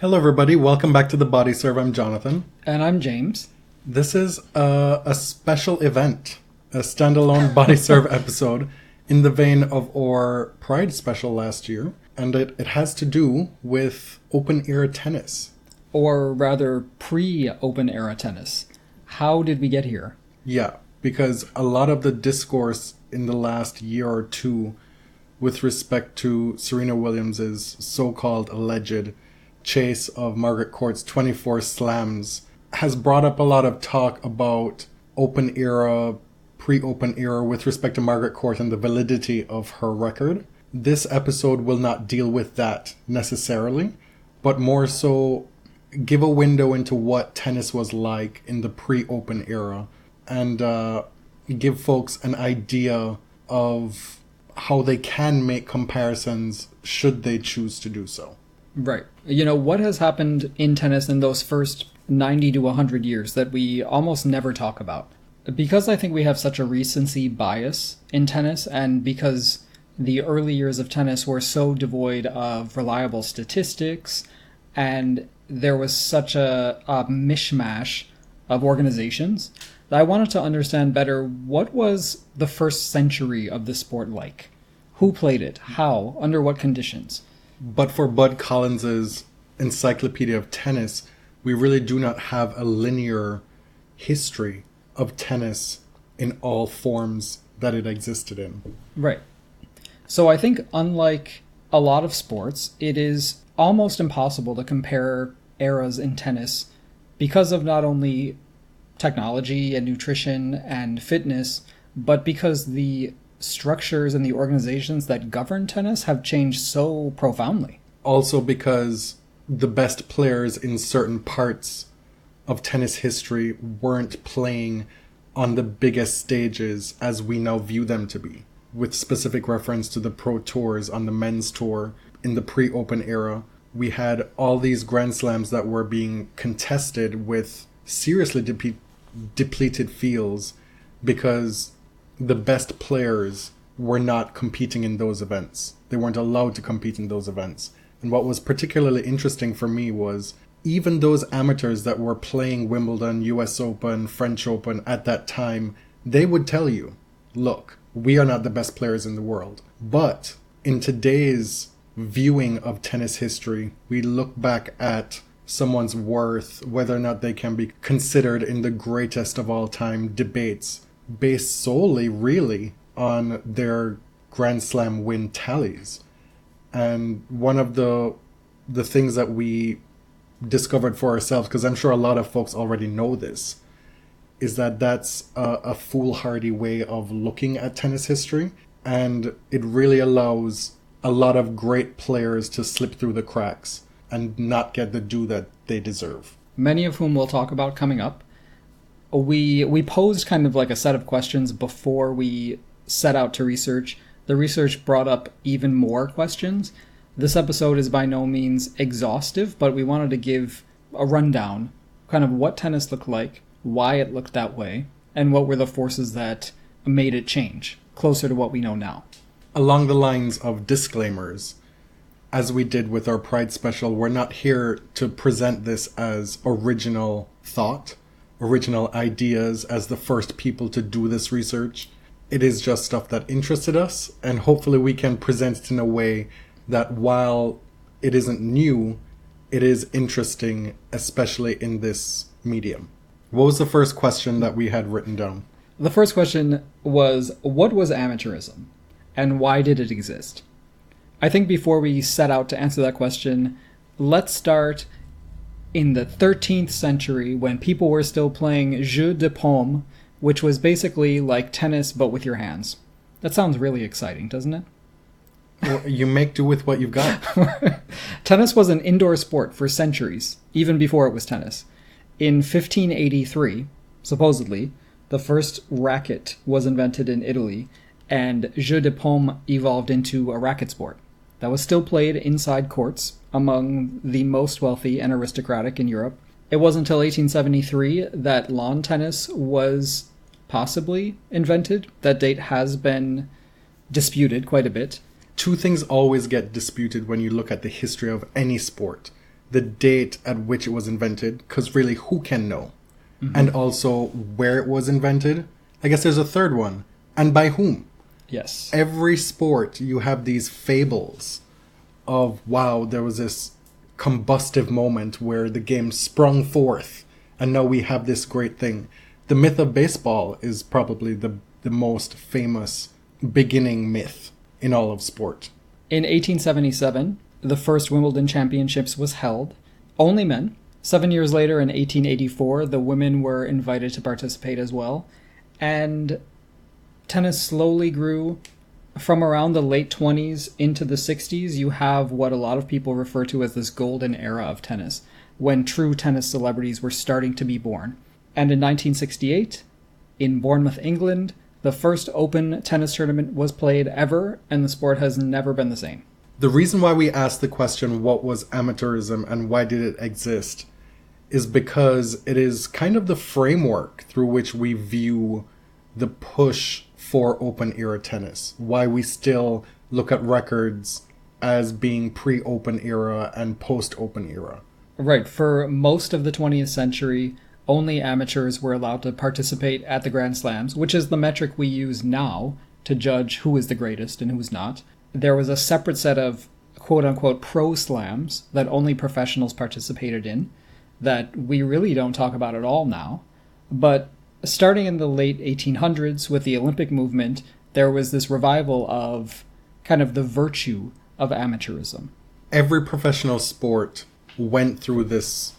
Hello, everybody. Welcome back to the Body Serve. I'm Jonathan. And I'm James. This is a special event, a standalone Body Serve episode in the vein of our Pride Special last year. And it has to do with open-era tennis. Or rather, pre-open era tennis. How did we get here? Yeah, because a lot of the discourse in the last year or two with respect to Serena Williams' so-called alleged chase of Margaret Court's 24 slams has brought up a lot of talk about open era, pre-open era with respect to Margaret Court and the validity of her record. This episode will not deal with that necessarily, but more so give a window into what tennis was like in the pre-open era and give folks an idea of how they can make comparisons should they choose to do so. Right. You know, what has happened in tennis in those first 90 to 100 years that we almost never talk about? Because I think we have such a recency bias in tennis, and because the early years of tennis were so devoid of reliable statistics, and there was such a mishmash of organizations, that I wanted to understand better what was the first century of the sport like? Who played it? How? Under what conditions? But for Bud Collins's Encyclopedia of Tennis, we really do not have a linear history of tennis in all forms that it existed in. Right. So I think unlike a lot of sports, it is almost impossible to compare eras in tennis because of not only technology and nutrition and fitness, but because the structures and the organizations that govern tennis have changed so profoundly. Also because the best players in certain parts of tennis history weren't playing on the biggest stages as we now view them to be, with specific reference to the pro tours on the men's tour in the pre-open era. We had all these Grand Slams that were being contested with seriously depleted fields because the best players were not competing in those events. They weren't allowed to compete in those events. And what was particularly interesting for me was even those amateurs that were playing Wimbledon, US Open, French Open at that time, they would tell you, look, we are not the best players in the world. But in today's viewing of tennis history, we look back at someone's worth, whether or not they can be considered in the greatest of all time debates, based solely, really, on their Grand Slam win tallies. And one of the things that we discovered for ourselves, because I'm sure a lot of folks already know this, is that that's a foolhardy way of looking at tennis history. And it really allows a lot of great players to slip through the cracks and not get the due that they deserve. Many of whom we'll talk about coming up. We posed kind of like a set of questions before we set out to research. The research brought up even more questions. This episode is by no means exhaustive, but we wanted to give a rundown, kind of what tennis looked like, why it looked that way, and what were the forces that made it change, closer to what we know now. Along the lines of disclaimers, as we did with our Pride Special, we're not here to present this as original thought, original ideas as the first people to do this research. It is just stuff that interested us, and hopefully we can present it in a way that while it isn't new, it is interesting, especially in this medium. What was the first question that we had written down? The first question was, what was amateurism, and why did it exist? I think before we set out to answer that question, let's start in the 13th century when people were still playing jeu de paume, which was basically like tennis but with your hands. That sounds really exciting, doesn't it? Well, you make do with what you've got. Tennis was an indoor sport for centuries, even before it was tennis. In 1583, supposedly, the first racket was invented in Italy, and jeu de paume evolved into a racket sport that was still played inside courts among the most wealthy and aristocratic in Europe. It wasn't until 1873 that lawn tennis was possibly invented. That date has been disputed quite a bit. Two things always get disputed when you look at the history of any sport. the date at which it was invented, because really, who can know? And also where it was invented. I guess there's a third one. And by whom? Yes. Every sport, you have these fables of, wow, there was this combustive moment where the game sprung forth, and now we have this great thing. The myth of baseball is probably the most famous beginning myth in all of sport. In 1877, the first Wimbledon Championships was held. Only men. 7 years later, in 1884, the women were invited to participate as well. And tennis slowly grew. From around the late 20s into the 60s, you have what a lot of people refer to as this golden era of tennis, when true tennis celebrities were starting to be born. And in 1968, in Bournemouth, England, the first open tennis tournament was played ever, and the sport has never been the same. The reason why we asked the question, what was amateurism and why did it exist, is because it is kind of the framework through which we view the push for open era tennis. Why we still look at records as being pre-open era and post-open era. Right. For most of the 20th century, only amateurs were allowed to participate at the Grand Slams, which is the metric we use now to judge who is the greatest and who's not. There was a separate set of quote-unquote pro slams that only professionals participated in, that we really don't talk about at all now. But starting in the late 1800s with the Olympic movement, there was this revival of kind of the virtue of amateurism. Every professional sport went through this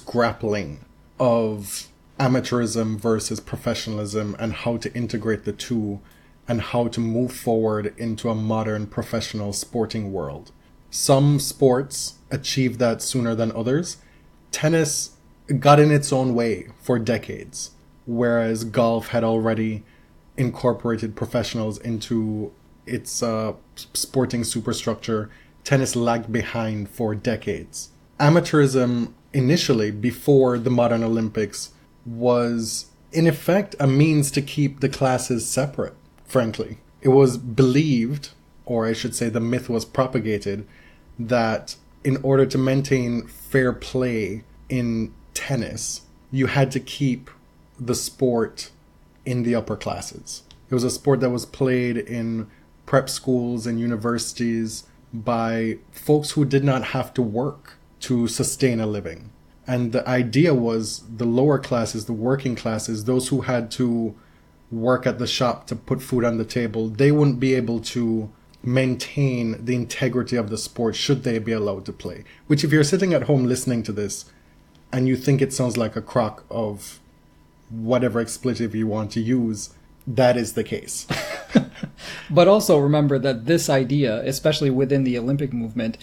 grappling of amateurism versus professionalism and how to integrate the two and how to move forward into a modern professional sporting world. Some sports achieved that sooner than others. Tennis got in its own way for decades, whereas golf had already incorporated professionals into its sporting superstructure. Tennis lagged behind for decades. Amateurism, initially, before the modern Olympics, was in effect a means to keep the classes separate, frankly. It was believed, or I should say the myth was propagated, that in order to maintain fair play in tennis, you had to keep the sport in the upper classes. It was a sport that was played in prep schools and universities by folks who did not have to work to sustain a living. And the idea was the lower classes, the working classes, those who had to work at the shop to put food on the table, they wouldn't be able to maintain the integrity of the sport should they be allowed to play. Which, if you're sitting at home listening to this and you think it sounds like a crock of whatever expletive you want to use, that is the case. But also remember that this idea, especially within the Olympic movement,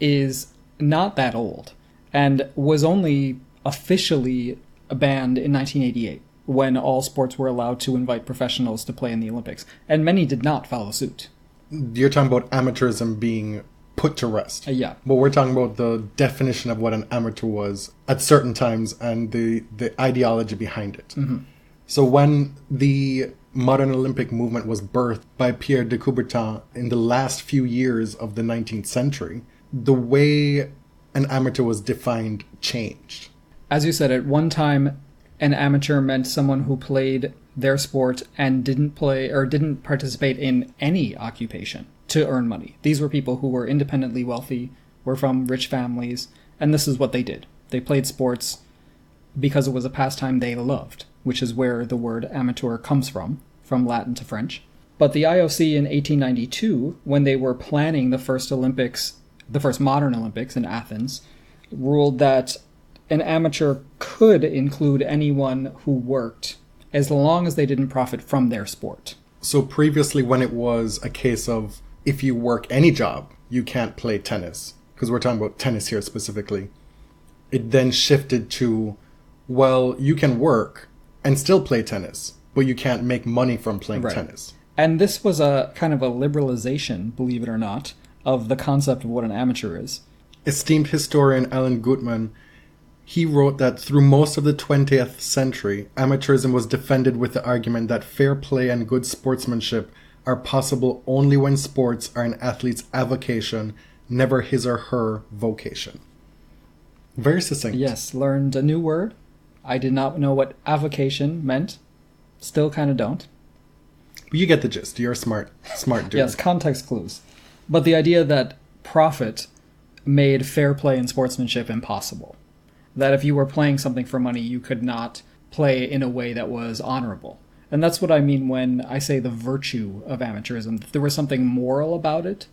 is not that old and was only officially banned in 1988 when all sports were allowed to invite professionals to play in the Olympics. And many did not follow suit. You're talking about amateurism being put to rest. Yeah. But we're talking about the definition of what an amateur was at certain times and the ideology behind it. Mm-hmm. So when the modern Olympic movement was birthed by Pierre de Coubertin in the last few years of the 19th century, the way an amateur was defined changed. As you said, at one time, an amateur meant someone who played their sport and didn't play or didn't participate in any occupation to earn money. These were people who were independently wealthy, were from rich families, and this is what they did. They played sports because it was a pastime they loved, which is where the word amateur comes from Latin to French. But the IOC in 1892, when they were planning the first Olympics, the first modern Olympics in Athens, ruled that an amateur could include anyone who worked as long as they didn't profit from their sport. So previously, when it was a case of if you work any job, you can't play tennis, because we're talking about tennis here specifically, it then shifted to, well, you can work and still play tennis, but you can't make money from playing tennis. And this was a kind of a liberalization, believe it or not, of the concept of what an amateur is. Esteemed historian Alan Gutman, he wrote that through most of the 20th century, amateurism was defended with the argument that fair play and good sportsmanship are possible only when sports are an athlete's avocation, never his or her vocation. Very succinct. Yes, learned a new word. I did not know what avocation meant. Still kind of don't. You get the gist. You're a smart dude. Yes, context clues. But the idea that profit made fair play and sportsmanship impossible. That if you were playing something for money, you could not play in a way that was honorable. And that's what I mean when I say the virtue of amateurism. That there was something moral about it,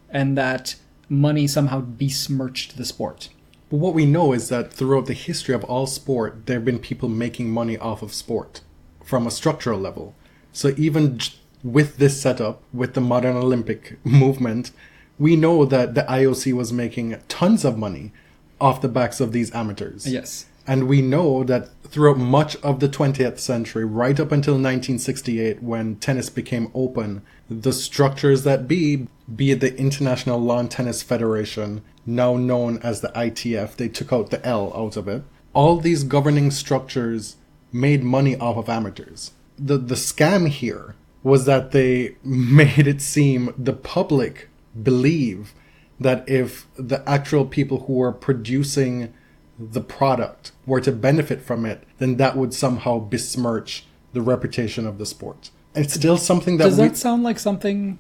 and that money somehow besmirched the sport. But what we know is that throughout the history of all sport, there have been people making money off of sport from a structural level. So even with this setup, with the modern Olympic movement, we know that the IOC was making tons of money off the backs of these amateurs. Yes. And we know that throughout much of the 20th century, right up until 1968, when tennis became open, the structures that be it the International Lawn Tennis Federation, now known as the ITF, they took out the L out of it. All these governing structures made money off of amateurs. The scam here was that they made it seem the public believe that if the actual people who were producing the product were to benefit from it, then that would somehow besmirch the reputation of the sport. And it's still something that Does that sound like something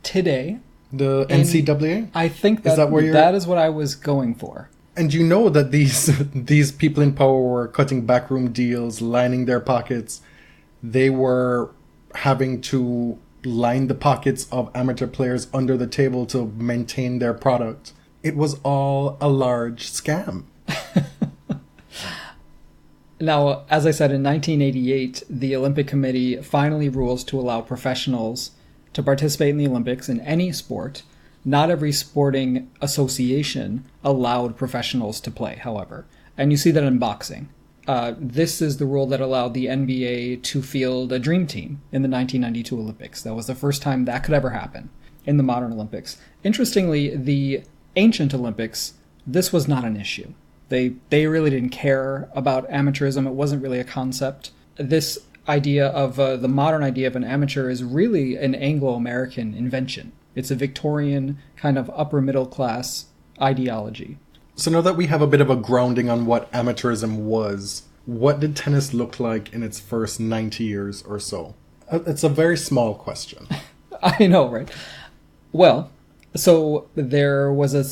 today? The NCAA? I think that is what I was going for. And you know that these people in power were cutting backroom deals, lining their pockets. They were having to line the pockets of amateur players under the table to maintain their product. It was all a large scam. Now, as I said, in 1988, the Olympic Committee finally rules to allow professionals to participate in the Olympics in any sport. Not every sporting association allowed professionals to play, however. And you see that in boxing. This is the rule that allowed the NBA to field a dream team in the 1992 Olympics. That was the first time that could ever happen in the modern Olympics. Interestingly, the ancient Olympics, this was not an issue. They really didn't care about amateurism. It wasn't really a concept. This idea of the modern idea of an amateur is really an Anglo-American invention. It's a Victorian kind of upper middle class ideology. So now that we have a bit of a grounding on what amateurism was, what did tennis look like in its first 90 years or so? It's a very small question. I know, right? Well, so there was a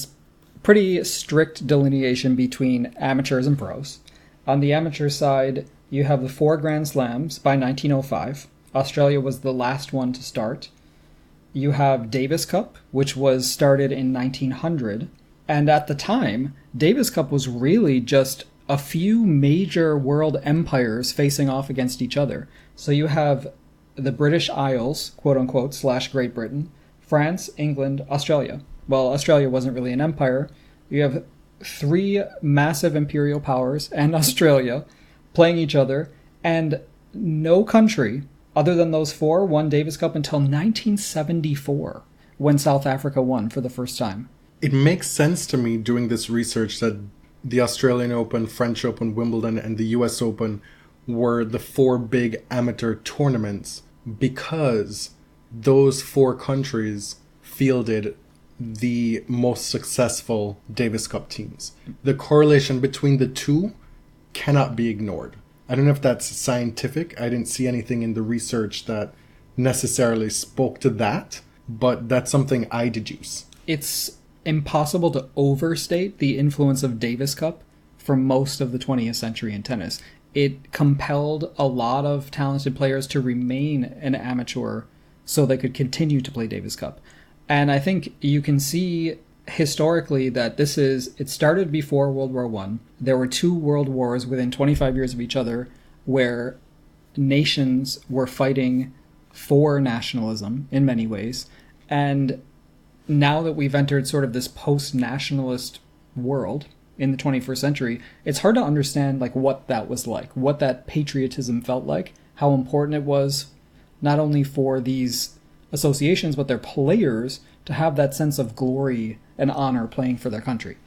pretty strict delineation between amateurs and pros. On the amateur side, you have the 4 Grand Slams by 1905. Australia was the last one to start. You have Davis Cup, which was started in 1900. And at the time, Davis Cup was really just a few major world empires facing off against each other. So you have the British Isles, quote unquote, / Great Britain, France, England, Australia. Well, Australia wasn't really an empire. You have 3 massive imperial powers and Australia playing each other, and no country other than those 4 won Davis Cup until 1974, when South Africa won for the first time. It makes sense to me doing this research that the Australian Open, French Open, Wimbledon, and the US Open were the 4 big amateur tournaments because those 4 countries fielded the most successful Davis Cup teams. The correlation between the two cannot be ignored. I don't know if that's scientific. I didn't see anything in the research that necessarily spoke to that, but that's something I deduce. It's impossible to overstate the influence of Davis Cup for most of the 20th century in tennis. It compelled a lot of talented players to remain an amateur so they could continue to play Davis Cup. And I think you can see historically that it started before World War I. There were 2 world wars within 25 years of each other where nations were fighting for nationalism in many ways. And now that we've entered sort of this post-nationalist world in the 21st century, it's hard to understand like what that was like, what that patriotism felt like, how important it was not only for these associations but their players to have that sense of glory and honor playing for their country.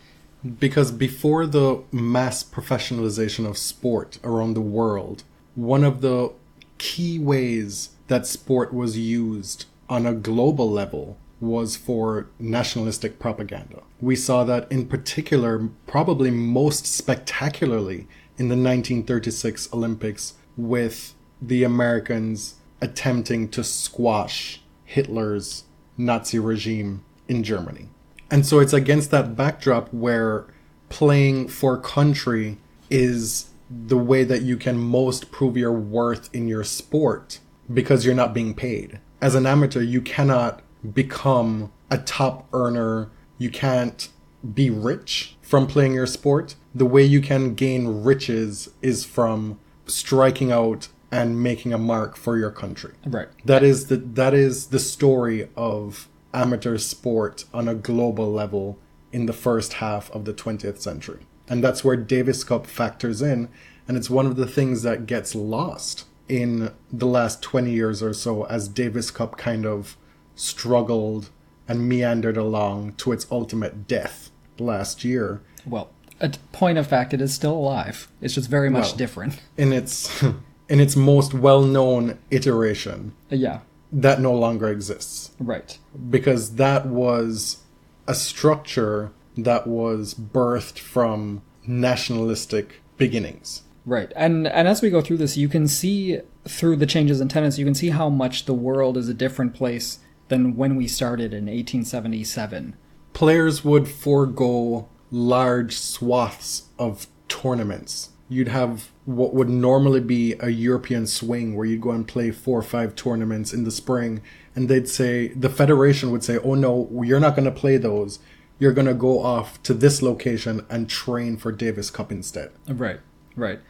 Because before the mass professionalization of sport around the world, one of the key ways that sport was used on a global level was for nationalistic propaganda. We saw that in particular, probably most spectacularly, in the 1936 Olympics, with the Americans attempting to squash Hitler's Nazi regime in Germany. And so it's against that backdrop where playing for country is the way that you can most prove your worth in your sport, because you're not being paid. As an amateur, you cannot become a top earner. You can't be rich from playing your sport. The way you can gain riches is from striking out and making a mark for your country. Right. That is the story of amateur sport on a global level in the first half of the 20th century. And that's where Davis Cup factors in. And it's one of the things that gets lost in the last 20 years or so as Davis Cup kind of struggled and meandered along to its ultimate death last year. Well, a point of fact, it is still alive. It's just very much different. In its most well-known iteration. Yeah. That no longer exists. Right. Because that was a structure that was birthed from nationalistic beginnings. Right. And as we go through this, you can see through the changes in tennis, you can see how much the world is a different place than when we started in 1877. Players would forego large swaths of tournaments. You'd have what would normally be a European swing where you'd go and play 4 or 5 tournaments in the spring, and the federation would say, oh no, you're not going to play those. You're going to go off to this location and train for Davis Cup instead. Right, right.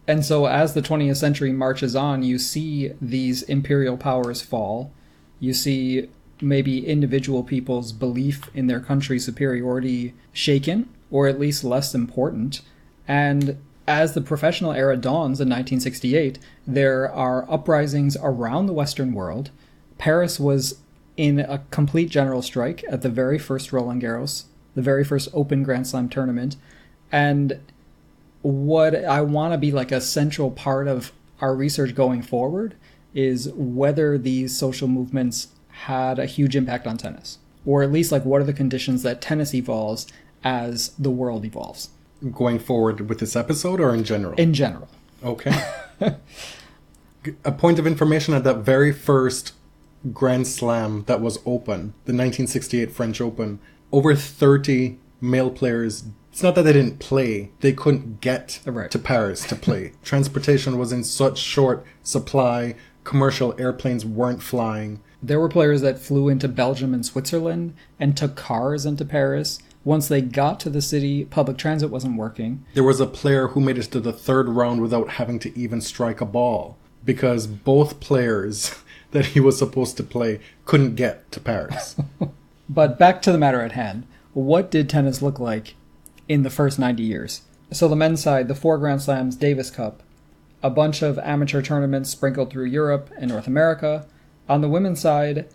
And so as the 20th century marches on, you see these imperial powers fall. You see maybe individual people's belief in their country's superiority shaken, or at least less important. And as the professional era dawns in 1968, there are uprisings around the Western world. Paris was in a complete general strike at the very first Roland Garros, the very first Open Grand Slam tournament. And what I want to be like a central part of our research going forward is whether these social movements had a huge impact on tennis, or at least like what are the conditions that tennis evolves as the world evolves. Going forward with this episode or in general? In general. Okay. A point of information, at that very first Grand Slam that was open, the 1968 French Open, over 30 male players, it's not that they didn't play, they couldn't get to Paris to play. Transportation was in such short supply, commercial airplanes weren't flying. There were players that flew into Belgium and Switzerland and took cars into Paris. Once they got to the city, public transit wasn't working. There was a player who made it to the third round without having to even strike a ball because both players that he was supposed to play couldn't get to Paris. But back to the matter at hand. What did tennis look like in the first 90 years? So the men's side, the 4 Grand Slams, Davis Cup, a bunch of amateur tournaments sprinkled through Europe and North America. On the women's side,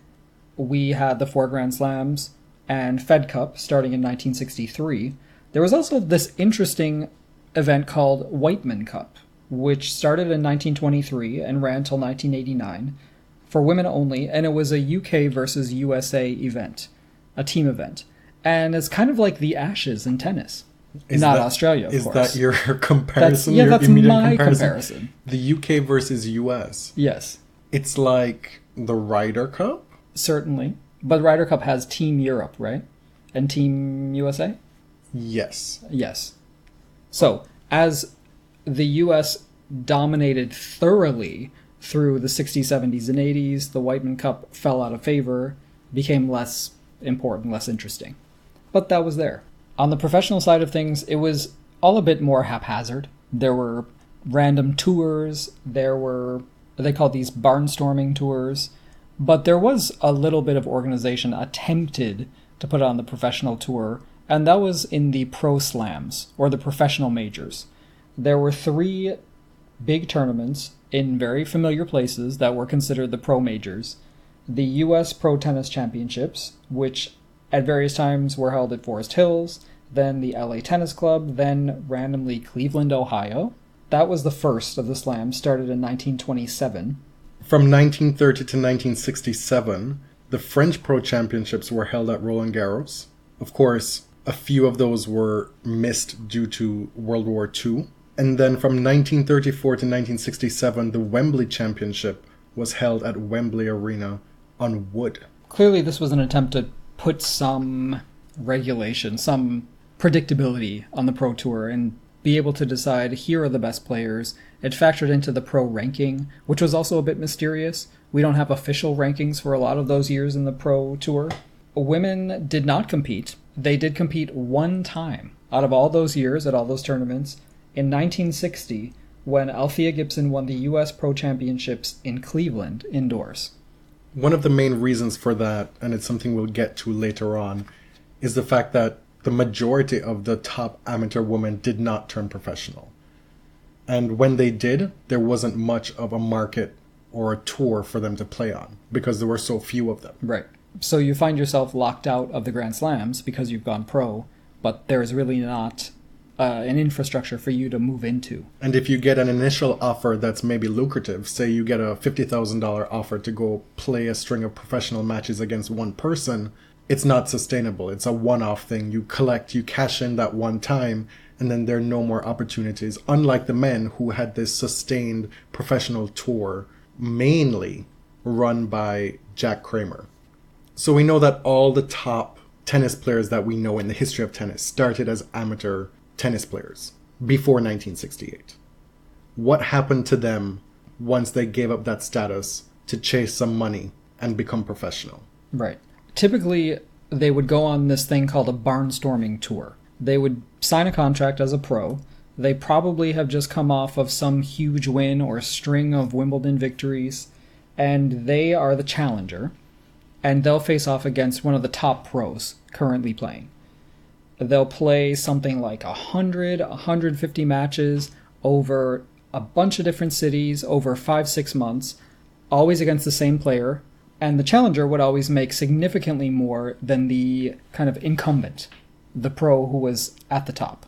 we had the 4 Grand Slams and Fed Cup starting in 1963. There was also this interesting event called Whiteman Cup, which started in 1923 and ran till 1989 for women only, and it was a UK versus USA event, a team event. And it's kind of like the Ashes in tennis. Not Australia, of course. Is that your comparison? That's my comparison. The UK versus US. Yes. It's like the Ryder Cup? Certainly. But Ryder Cup has Team Europe, right? And Team USA? Yes. Yes. So, as the US dominated thoroughly through the 60s, 70s, and 80s, the Whiteman Cup fell out of favor, became less important, less interesting. But that was there. On the professional side of things, it was all a bit more haphazard. There were random tours. There were, they called these barnstorming tours. But there was a little bit of organization attempted to put on the professional tour, and that was in the pro slams, or the professional majors. There were 3 big tournaments in very familiar places that were considered the pro majors. The U.S. Pro Tennis Championships, which at various times were held at Forest Hills, then the LA Tennis Club, then randomly Cleveland, Ohio. That was the first of the slams, started in 1927. From 1930 to 1967, The French Pro Championships were held at Roland Garros. Of course, a few of those were missed due to World War II. And then from 1934 to 1967, the Wembley Championship was held at Wembley Arena on wood. Clearly, this was an attempt to put some regulation, some predictability on the Pro Tour and be able to decide here are the best players. It factored into the pro ranking, which was also a bit mysterious. We don't have official rankings for a lot of those years in the Pro Tour. Women did not compete. They did compete one time out of all those years at all those tournaments in 1960 when Althea Gibson won the U.S. Pro Championships in Cleveland indoors. One of the main reasons for that, and it's something we'll get to later on, is the fact that the majority of the top amateur women did not turn professional. And when they did, there wasn't much of a market or a tour for them to play on because there were so few of them. Right. So you find yourself locked out of the Grand Slams because you've gone pro, but there's really not an infrastructure for you to move into. And if you get an initial offer that's maybe lucrative, say you get a $50,000 offer to go play a string of professional matches against one person, it's not sustainable. It's a one-off thing. You collect, you cash in that one time, and then there are no more opportunities. Unlike the men who had this sustained professional tour, mainly run by Jack Kramer. So we know that all the top tennis players that we know in the history of tennis started as amateur tennis players before 1968. What happened to them once they gave up that status to chase some money and become professional? Right. Typically, they would go on this thing called a barnstorming tour. They would sign a contract as a pro. They probably have just come off of some huge win or string of Wimbledon victories, and they are the challenger, and they'll face off against one of the top pros currently playing. They'll play something like 100, 150 matches over a bunch of different cities over 5-6 months, always against the same player, and the challenger would always make significantly more than the kind of incumbent, the pro who was at the top.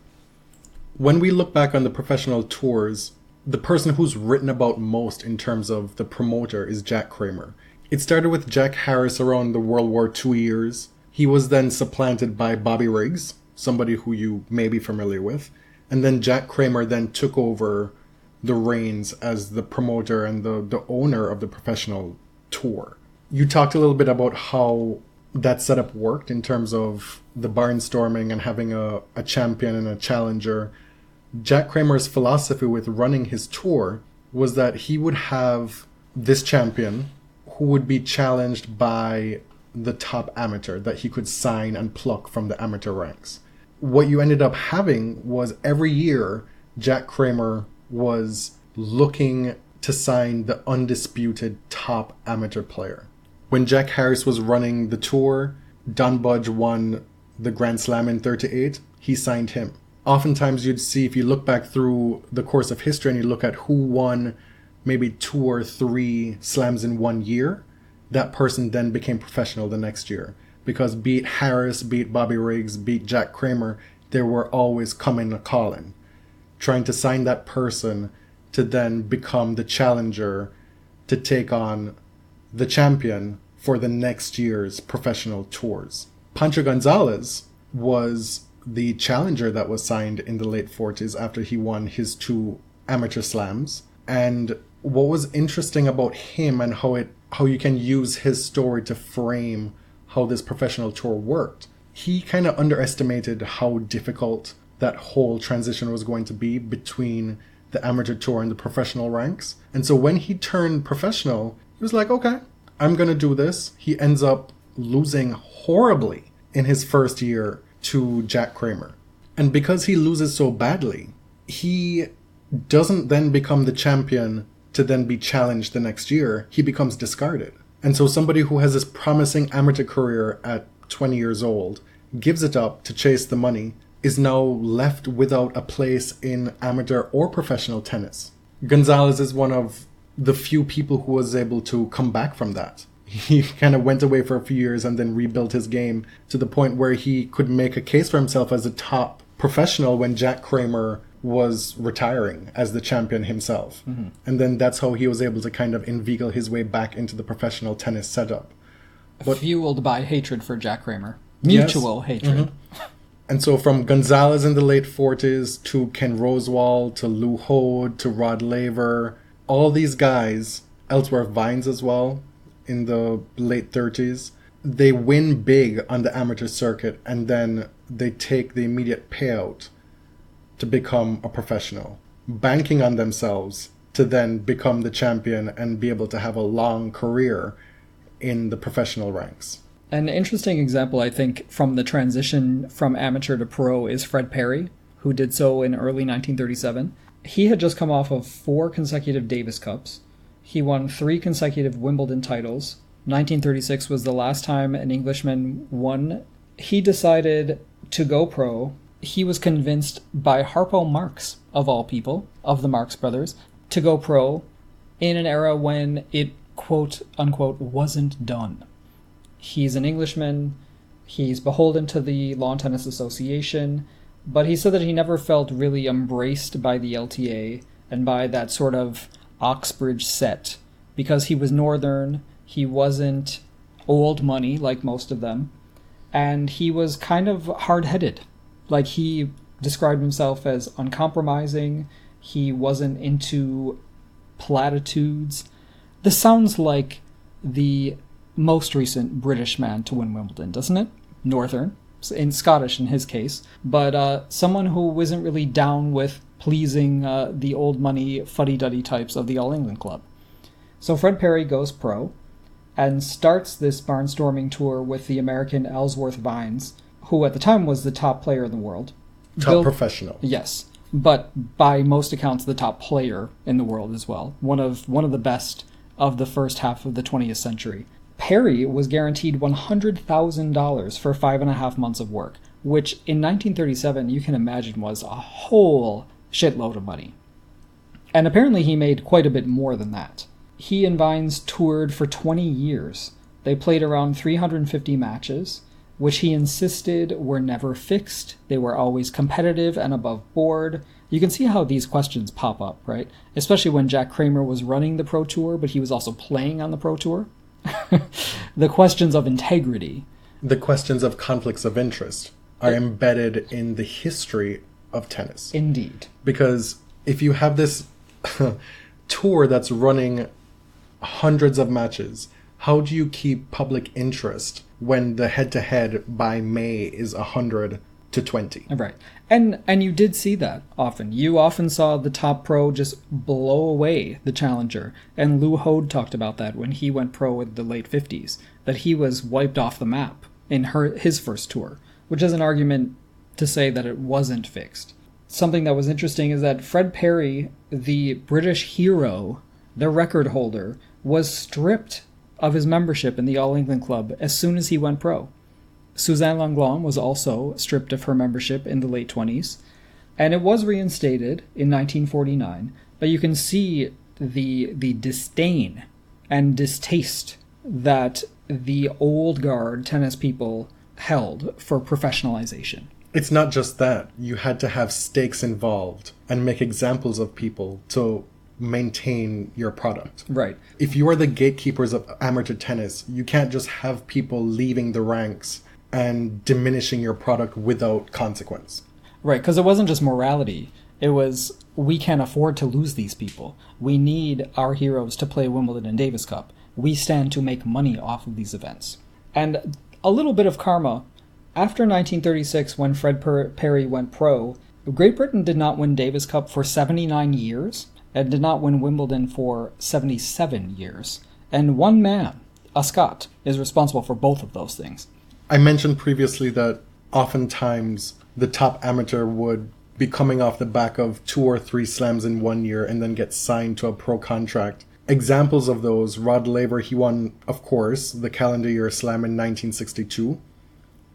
When we look back on the professional tours, the person who's written about most in terms of the promoter is Jack Kramer. It started with Jack Harris around the World War II years. He was then supplanted by Bobby Riggs, somebody who you may be familiar with. And then Jack Kramer then took over the reins as the promoter and the owner of the professional tour. You talked a little bit about how that setup worked in terms of the barnstorming and having a champion and a challenger. Jack Kramer's philosophy with running his tour was that he would have this champion who would be challenged by the top amateur that he could sign and pluck from the amateur ranks. What you ended up having was every year Jack Kramer was looking to sign the undisputed top amateur player. When Jack Harris was running the tour, Don Budge won the Grand Slam in 38, he signed him. Oftentimes you'd see, if you look back through the course of history and you look at who won maybe 2 or 3 slams in one year, that person then became professional the next year. Because beat Harris, beat Bobby Riggs, beat Jack Kramer, they were always coming a calling, trying to sign that person to then become the challenger to take on the champion for the next year's professional tours. Pancho Gonzalez was the challenger that was signed in the late 40s after he won his 2 amateur slams. And what was interesting about him and how you can use his story to frame how this professional tour worked, he kind of underestimated how difficult that whole transition was going to be between the amateur tour and the professional ranks. And so when he turned professional, he was like, okay, I'm going to do this. He ends up losing horribly in his first year to Jack Kramer. And because he loses so badly, he doesn't then become the champion to then be challenged the next year. He becomes discarded. And so somebody who has this promising amateur career at 20 years old, gives it up to chase the money, is now left without a place in amateur or professional tennis. Gonzalez is one of the few people who was able to come back from that. He kind of went away for a few years and then rebuilt his game to the point where he could make a case for himself as a top professional when Jack Kramer was retiring as the champion himself. Mm-hmm. And then that's how he was able to kind of inveigle his way back into the professional tennis setup. Fueled by hatred for Jack Kramer. Yes. Mutual hatred. And so from Gonzalez in the late 40s to Ken Rosewall to Lou Hode to Rod Laver, all these guys, Ellsworth Vines as well, in the late 30s, they win big on the amateur circuit and then they take the immediate payout to become a professional, banking on themselves to then become the champion and be able to have a long career in the professional ranks. An interesting example, I think, from the transition from amateur to pro is Fred Perry, who did so in early 1937. He had just come off of 4 consecutive Davis Cups. He won 3 consecutive Wimbledon titles. 1936 was the last time an Englishman won. He decided to go pro. He was convinced by Harpo Marx, of all people, of the Marx brothers, to go pro in an era when it, quote unquote, wasn't done. He's an Englishman, he's beholden to the Lawn Tennis Association, but he said that he never felt really embraced by the LTA and by that sort of Oxbridge set, because he was Northern, he wasn't old money like most of them, and he was kind of hard-headed. Like, he described himself as uncompromising, he wasn't into platitudes. This sounds like the most recent British man to win Wimbledon, doesn't it? Northern, in Scottish in his case, but someone who isn't really down with pleasing the old money fuddy-duddy types of the All England Club. So Fred Perry goes pro and starts this barnstorming tour with the American Ellsworth Vines, who at the time was the top player in the world. Top professional. Yes, but by most accounts the top player in the world as well. One of the best of the first half of the 20th century. Perry was guaranteed $100,000 for 5.5 months of work, which in 1937 you can imagine was a whole shitload of money. And apparently he made quite a bit more than that. He and Vines toured for 20 years. They played around 350 matches, which he insisted were never fixed. They were always competitive and above board. You can see how these questions pop up, right? Especially when Jack Kramer was running the Pro Tour, but he was also playing on the Pro Tour. The questions of integrity. The questions of conflicts of interest are embedded in the history of tennis. Indeed. Because if you have this tour that's running hundreds of matches, how do you keep public interest when the head-to-head by May is 100 to 20? Right. And you did see that often. You often saw the top pro just blow away the challenger. And Lou Hode talked about that when he went pro in the late 50s, that he was wiped off the map in his first tour, which is an argument to say that it wasn't fixed. Something that was interesting is that Fred Perry, the British hero, the record holder, was stripped of his membership in the All England Club as soon as he went pro. Suzanne Langlois was also stripped of her membership in the late 20s, and it was reinstated in 1949, but you can see the disdain and distaste that the old guard tennis people held for professionalization. It's not just that. You had to have stakes involved and make examples of people to maintain your product. Right. If you are the gatekeepers of amateur tennis, you can't just have people leaving the ranks and diminishing your product without consequence. Right, because it wasn't just morality. It was, we can't afford to lose these people. We need our heroes to play Wimbledon and Davis Cup. We stand to make money off of these events. And a little bit of karma. After 1936, when Fred Perry went pro, Great Britain did not win Davis Cup for 79 years and did not win Wimbledon for 77 years. And one man, a Scot, is responsible for both of those things. I mentioned previously that oftentimes the top amateur would be coming off the back of 2 or 3 slams in 1 year and then get signed to a pro contract. Examples of those, Rod Laver, he won, of course, the calendar year slam in 1962,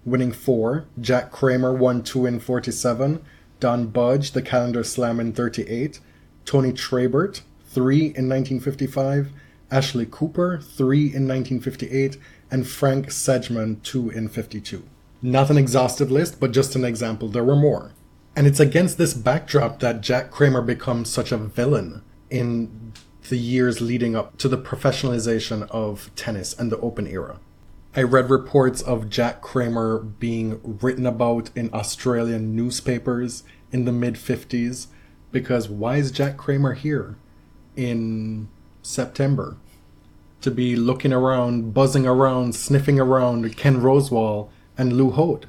winning 4. Jack Kramer won 2 in 47. Don Budge, the calendar slam in 38. Tony Trabert, 3 in 1955. Ashley Cooper, 3 in 1958. And Frank Sedgman, 2 in 52. Not an exhaustive list, but just an example. There were more. And it's against this backdrop that Jack Kramer becomes such a villain in the years leading up to the professionalization of tennis and the Open era. I read reports of Jack Kramer being written about in Australian newspapers in the mid-50s because why is Jack Kramer here in September? To be looking around, buzzing around, sniffing around Ken Rosewall and Lou Holt.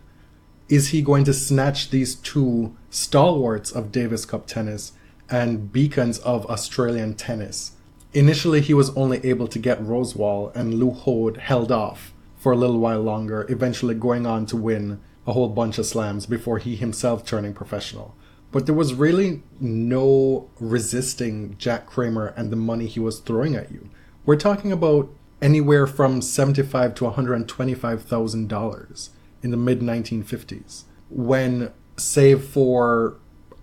Is he going to snatch these two stalwarts of Davis Cup tennis and beacons of Australian tennis? Initially, he was only able to get Rosewall, and Lou Holt held off for a little while longer, eventually going on to win a whole bunch of slams before he himself turning professional. But there was really no resisting Jack Kramer and the money he was throwing at you. We're talking about anywhere from $75,000 to $125,000 in the mid-1950s. When, save for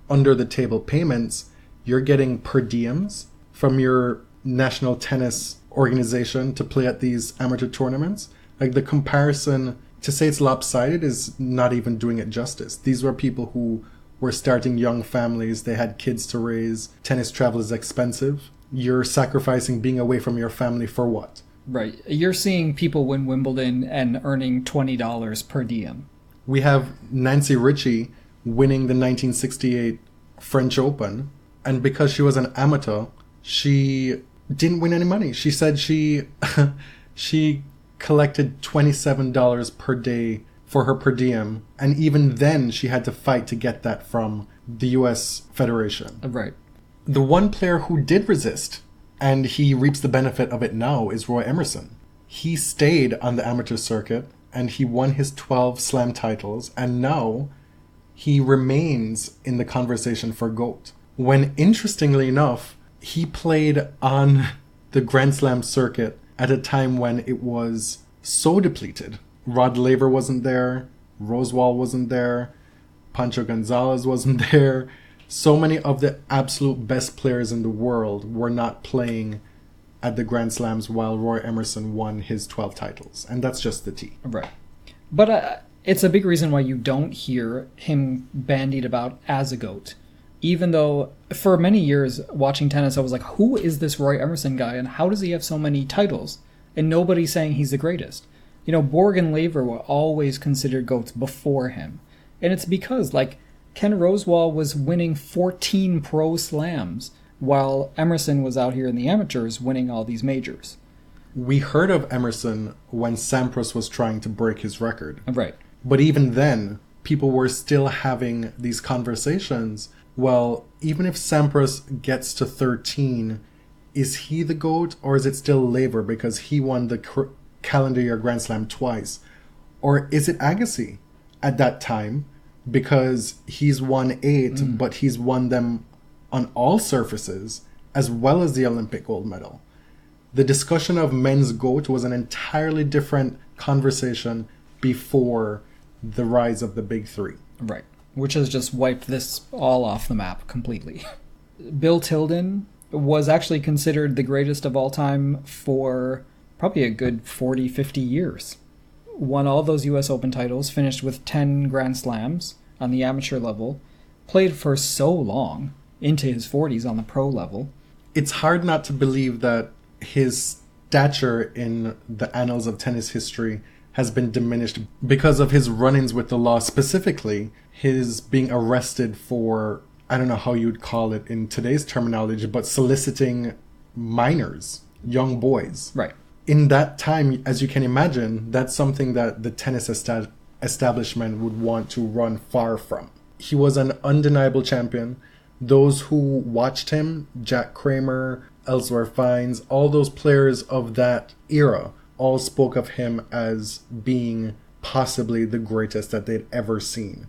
under-the-table payments, you're getting per diems from your national tennis organization to play at these amateur tournaments. Like, the comparison, to say it's lopsided is not even doing it justice. These were people who were starting young families. They had kids to raise. Tennis travel is expensive. You're sacrificing being away from your family for what? Right. You're seeing people win Wimbledon and earning $20 per diem. We have Nancy Ritchie winning the 1968 French Open, and because she was an amateur, she didn't win any money. She said she collected $27 per day for her per diem, and even then she had to fight to get that from the US Federation. Right. The one player who did resist, and he reaps the benefit of it now, is Roy Emerson. He stayed on the amateur circuit, and he won his 12 slam titles, and now he remains in the conversation for GOAT. When, interestingly enough, he played on the Grand Slam circuit at a time when it was so depleted. Rod Laver wasn't there, Rosewall wasn't there, Pancho Gonzalez wasn't there. So many of the absolute best players in the world were not playing at the Grand Slams while Roy Emerson won his 12 titles. And that's just the tea. Right. But it's a big reason why you don't hear him bandied about as a GOAT. Even though for many years watching tennis, I was like, who is this Roy Emerson guy and how does he have so many titles? And nobody's saying he's the greatest. You know, Borg and Laver were always considered GOATs before him. And it's because, like, Ken Rosewall was winning 14 pro slams while Emerson was out here in the amateurs winning all these majors. We heard of Emerson when Sampras was trying to break his record. Right. But even then, people were still having these conversations. Well, even if Sampras gets to 13, is he the GOAT or is it still Laver because he won the calendar year Grand Slam twice? Or is it Agassi at that time? Because he's won 8, but he's won them on all surfaces, as well as the Olympic gold medal. The discussion of men's GOAT was an entirely different conversation before the rise of the big three. Right. Which has just wiped this all off the map completely. Bill Tilden was actually considered the greatest of all time for probably a good 40, 50 years. Won all those US Open titles, finished with 10 Grand Slams on the amateur level, played for so long, into his 40s on the pro level. It's hard not to believe that his stature in the annals of tennis history has been diminished because of his run-ins with the law, specifically his being arrested for, I don't know how you'd call it in today's terminology, but soliciting minors, young boys. Right. In that time, as you can imagine, that's something that the tennis establishment would want to run far from. He was an undeniable champion. Those who watched him, Jack Kramer, Ellsworth Vines, all those players of that era, all spoke of him as being possibly the greatest that they'd ever seen.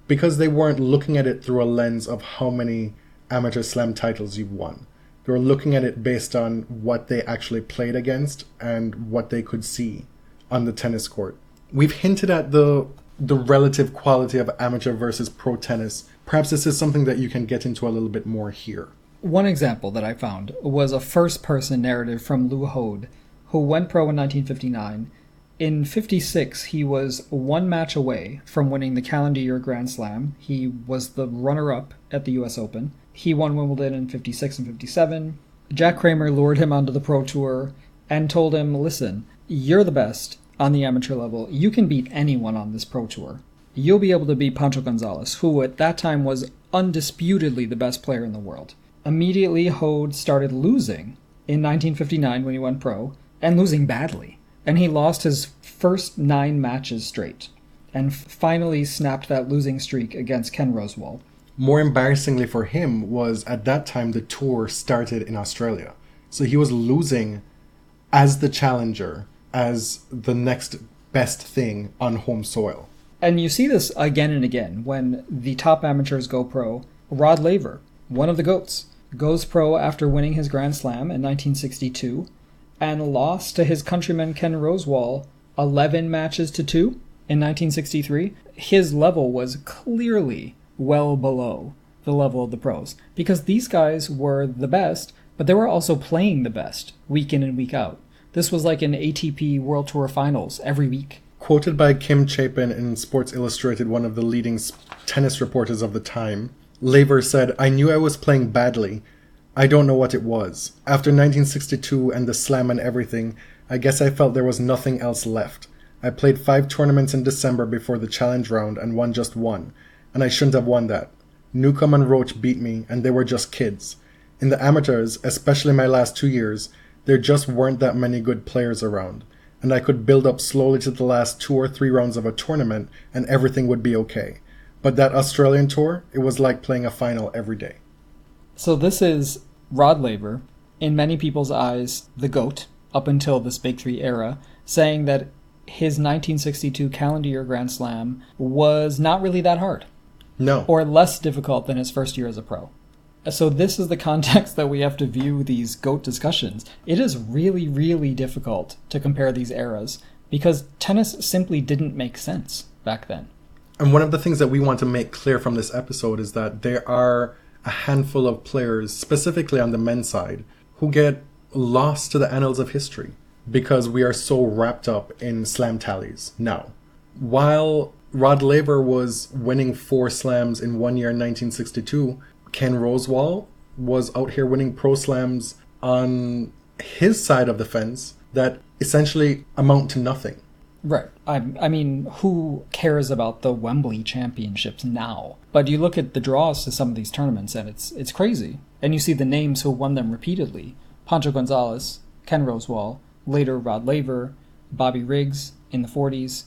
Because they weren't looking at it through a lens of how many amateur slam titles you've won. They were looking at it based on what they actually played against and what they could see on the tennis court. We've hinted at the relative quality of amateur versus pro tennis. Perhaps this is something that you can get into a little bit more here. One example that I found was a first-person narrative from Lou Holt, who went pro in 1959. In 56, he was one match away from winning the calendar year Grand Slam. He was the runner-up at the US Open. He won Wimbledon in 56 and 57. Jack Kramer lured him onto the Pro Tour and told him, listen, you're the best. on the amateur level, you can beat anyone on this pro tour. You'll be able to beat Pancho Gonzalez, who at that time was undisputedly the best player in the world. Immediately, Hode started losing in 1959 when he went pro, and losing badly. And he lost his first 9 matches straight, and finally snapped that losing streak against Ken Rosewall. More embarrassingly for him was, at that time, the tour started in Australia. So he was losing as the challenger, as the next best thing on home soil. And you see this again and again when the top amateurs go pro. Rod Laver, one of the GOATs, goes pro after winning his Grand Slam in 1962 and lost to his countryman Ken Rosewall 11 matches to 2 in 1963. His level was clearly well below the level of the pros because these guys were the best, but they were also playing the best week in and week out. This was like an ATP World Tour Finals every week. Quoted by Kim Chapin in Sports Illustrated, one of the leading tennis reporters of the time, Laver said, "I knew I was playing badly. I don't know what it was. After 1962 and the slam and everything, I guess I felt there was nothing else left. I played 5 tournaments in December before the challenge round and won just 1. And I shouldn't have won that. Newcomb and Roach beat me, and they were just kids. In the amateurs, especially my last 2 years, there just weren't that many good players around. And I could build up slowly to the last 2 or 3 rounds of a tournament, and everything would be okay. But that Australian tour, it was like playing a final every day." So this is Rod Laver, in many people's eyes, the GOAT, up until this Big Three era, saying that his 1962 calendar year Grand Slam was not really that hard. No. Or less difficult than his first year as a pro. So this is the context that we have to view these GOAT discussions. It is really, really difficult to compare these eras because tennis simply didn't make sense back then. And one of the things that we want to make clear from this episode is that there are a handful of players, specifically on the men's side, who get lost to the annals of history because we are so wrapped up in slam tallies now. While Rod Laver was winning 4 slams in 1 year in 1962, Ken Rosewall was out here winning pro slams on his side of the fence that essentially amount to nothing. Right. I mean, who cares about the Wembley Championships now? But you look at the draws to some of these tournaments and it's crazy. And you see the names who won them repeatedly. Pancho Gonzalez, Ken Rosewall, later Rod Laver, Bobby Riggs in the 40s.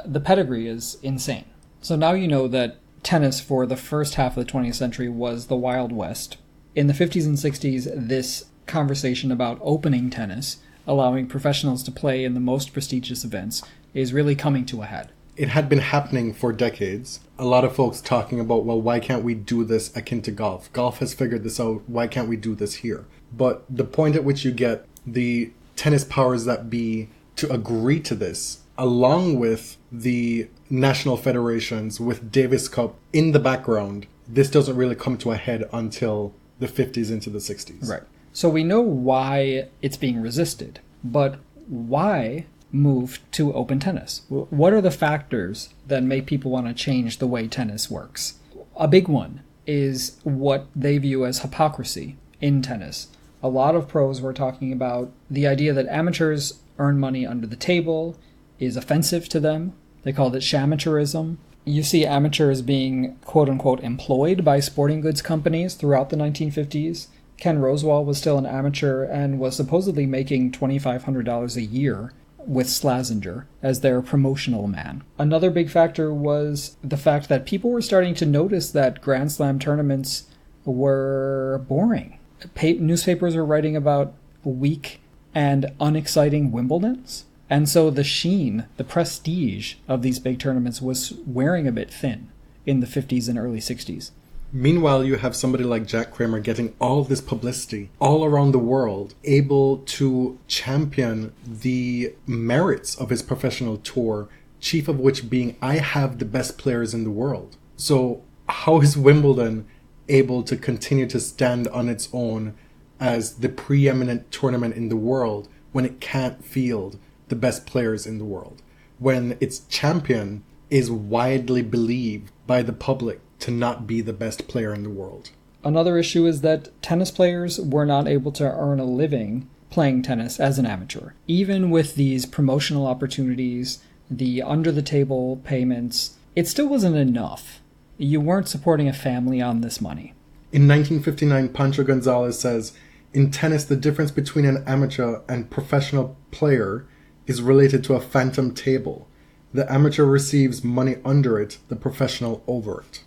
The pedigree is insane. So now you know that tennis for the first half of the 20th century was the Wild West. In the 50s and 60s, this conversation about opening tennis, allowing professionals to play in the most prestigious events, is really coming to a head. It had been happening for decades. A lot of folks talking about, well, why can't we do this akin to golf? Golf has figured this out. Why can't we do this here? But the point at which you get the tennis powers that be to agree to this, along with the national federations with Davis Cup in the background, this doesn't really come to a head until the 50s into the 60s. Right. So we know why it's being resisted, but why move to open tennis? What are the factors that make people want to change the way tennis works? A big one is what they view as hypocrisy in tennis. A lot of pros were talking about the idea that amateurs earn money under the table is offensive to them. They called it shamateurism. You see amateurs being quote-unquote employed by sporting goods companies throughout the 1950s. Ken Rosewall was still an amateur and was supposedly making $2,500 a year with Slazenger as their promotional man. Another big factor was the fact that people were starting to notice that Grand Slam tournaments were boring. Newspapers were writing about weak and unexciting Wimbledons. And so the sheen, the prestige of these big tournaments was wearing a bit thin in the 50s and early 60s. Meanwhile, you have somebody like Jack Kramer getting all of this publicity all around the world, able to champion the merits of his professional tour, chief of which being, I have the best players in the world. So how is Wimbledon able to continue to stand on its own as the preeminent tournament in the world when it can't field the best players in the world, when its champion is widely believed by the public to not be the best player in the world? Another issue is that tennis players were not able to earn a living playing tennis as an amateur. Even with these promotional opportunities, the under-the-table payments, it still wasn't enough. You weren't supporting a family on this money. In 1959, Pancho Gonzalez says, "In tennis, the difference between an amateur and professional player is related to a phantom table. The amateur receives money under it, the professional over it."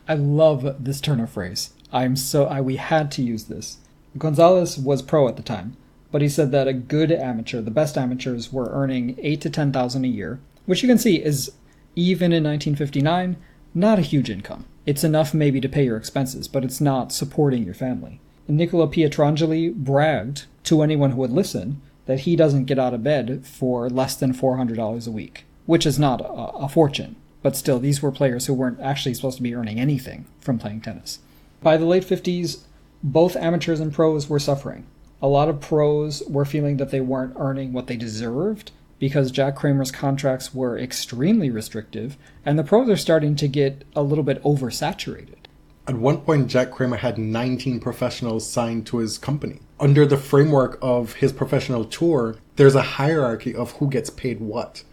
I love this turn of phrase. We had to use this. Gonzalez was pro at the time, but he said that a good amateur, the best amateurs, were earning $8,000 to $10,000 a year, which you can see is, even in 1959, not a huge income. It's enough maybe to pay your expenses, but it's not supporting your family. Nicola Pietrangeli bragged to anyone who would listen that he doesn't get out of bed for less than $400 a week, which is not a fortune. But still, these were players who weren't actually supposed to be earning anything from playing tennis. By the late 50s, both amateurs and pros were suffering. A lot of pros were feeling that they weren't earning what they deserved because Jack Kramer's contracts were extremely restrictive, and the pros are starting to get a little bit oversaturated. At one point, Jack Kramer had 19 professionals signed to his company. Under the framework of his professional tour, there's a hierarchy of who gets paid what.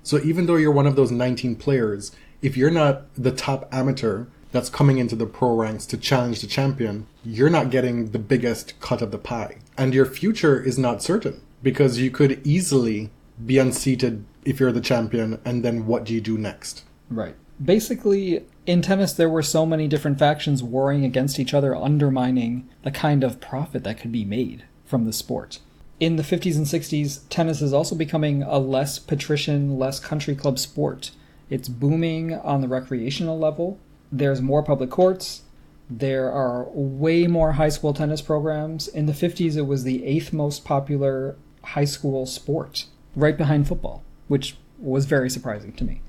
So even though you're one of those 19 players, if you're not the top amateur that's coming into the pro ranks to challenge the champion, you're not getting the biggest cut of the pie. And your future is not certain, because you could easily be unseated if you're the champion, and then what do you do next? Right. Basically, in tennis, there were so many different factions warring against each other, undermining the kind of profit that could be made from the sport. In the 50s and 60s, tennis is also becoming a less patrician, less country club sport. It's booming on the recreational level. There's more public courts. There are way more high school tennis programs. In the 50s, it was the 8th most popular high school sport, right behind football, which was very surprising to me.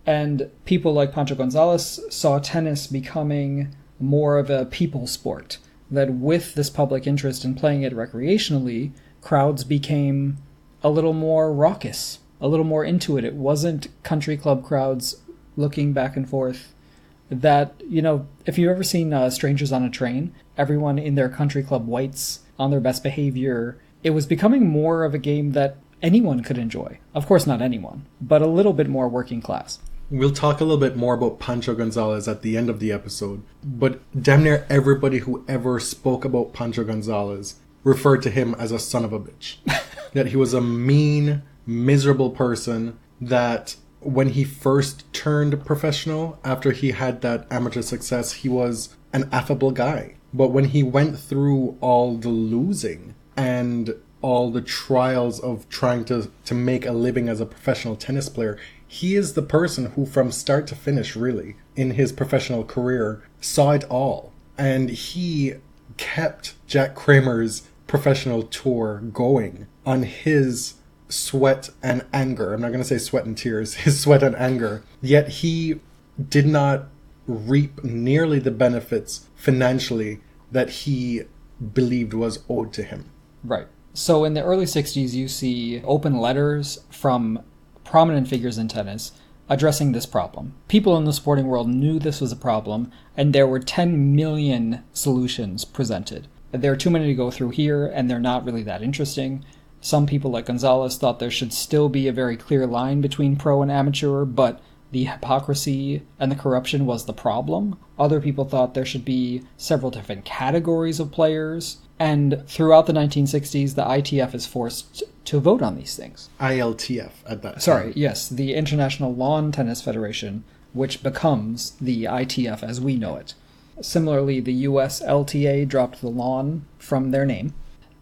And people like Pancho Gonzalez saw tennis becoming more of a people sport, that with this public interest in playing it recreationally, crowds became a little more raucous, a little more into it. It wasn't country club crowds looking back and forth. That, if you've ever seen Strangers on a Train, everyone in their country club whites on their best behavior, it was becoming more of a game that anyone could enjoy. Of course, not anyone, but a little bit more working class. We'll talk a little bit more about Pancho Gonzalez at the end of the episode, but damn near everybody who ever spoke about Pancho Gonzalez referred to him as a son of a bitch. That he was a mean, miserable person, that when he first turned professional, after he had that amateur success, he was an affable guy. But when he went through all the losing and all the trials of trying to make a living as a professional tennis player, he is the person who, from start to finish, really, in his professional career, saw it all. And he kept Jack Kramer's professional tour going on his sweat and anger. I'm not going to say sweat and tears, his sweat and anger. Yet he did not reap nearly the benefits financially that he believed was owed to him. Right. So in the early 60s, you see open letters from prominent figures in tennis addressing this problem. People in the sporting world knew this was a problem, and there were 10 million solutions presented. There are too many to go through here, and they're not really that interesting. Some people like Gonzalez thought there should still be a very clear line between pro and amateur, but the hypocrisy and the corruption was the problem. Other people thought there should be several different categories of players. And throughout the 1960s, the ITF is forced to vote on these things. ILTF at that time. Sorry, yes, the International Lawn Tennis Federation, which becomes the ITF as we know it. Similarly, the US LTA dropped the lawn from their name.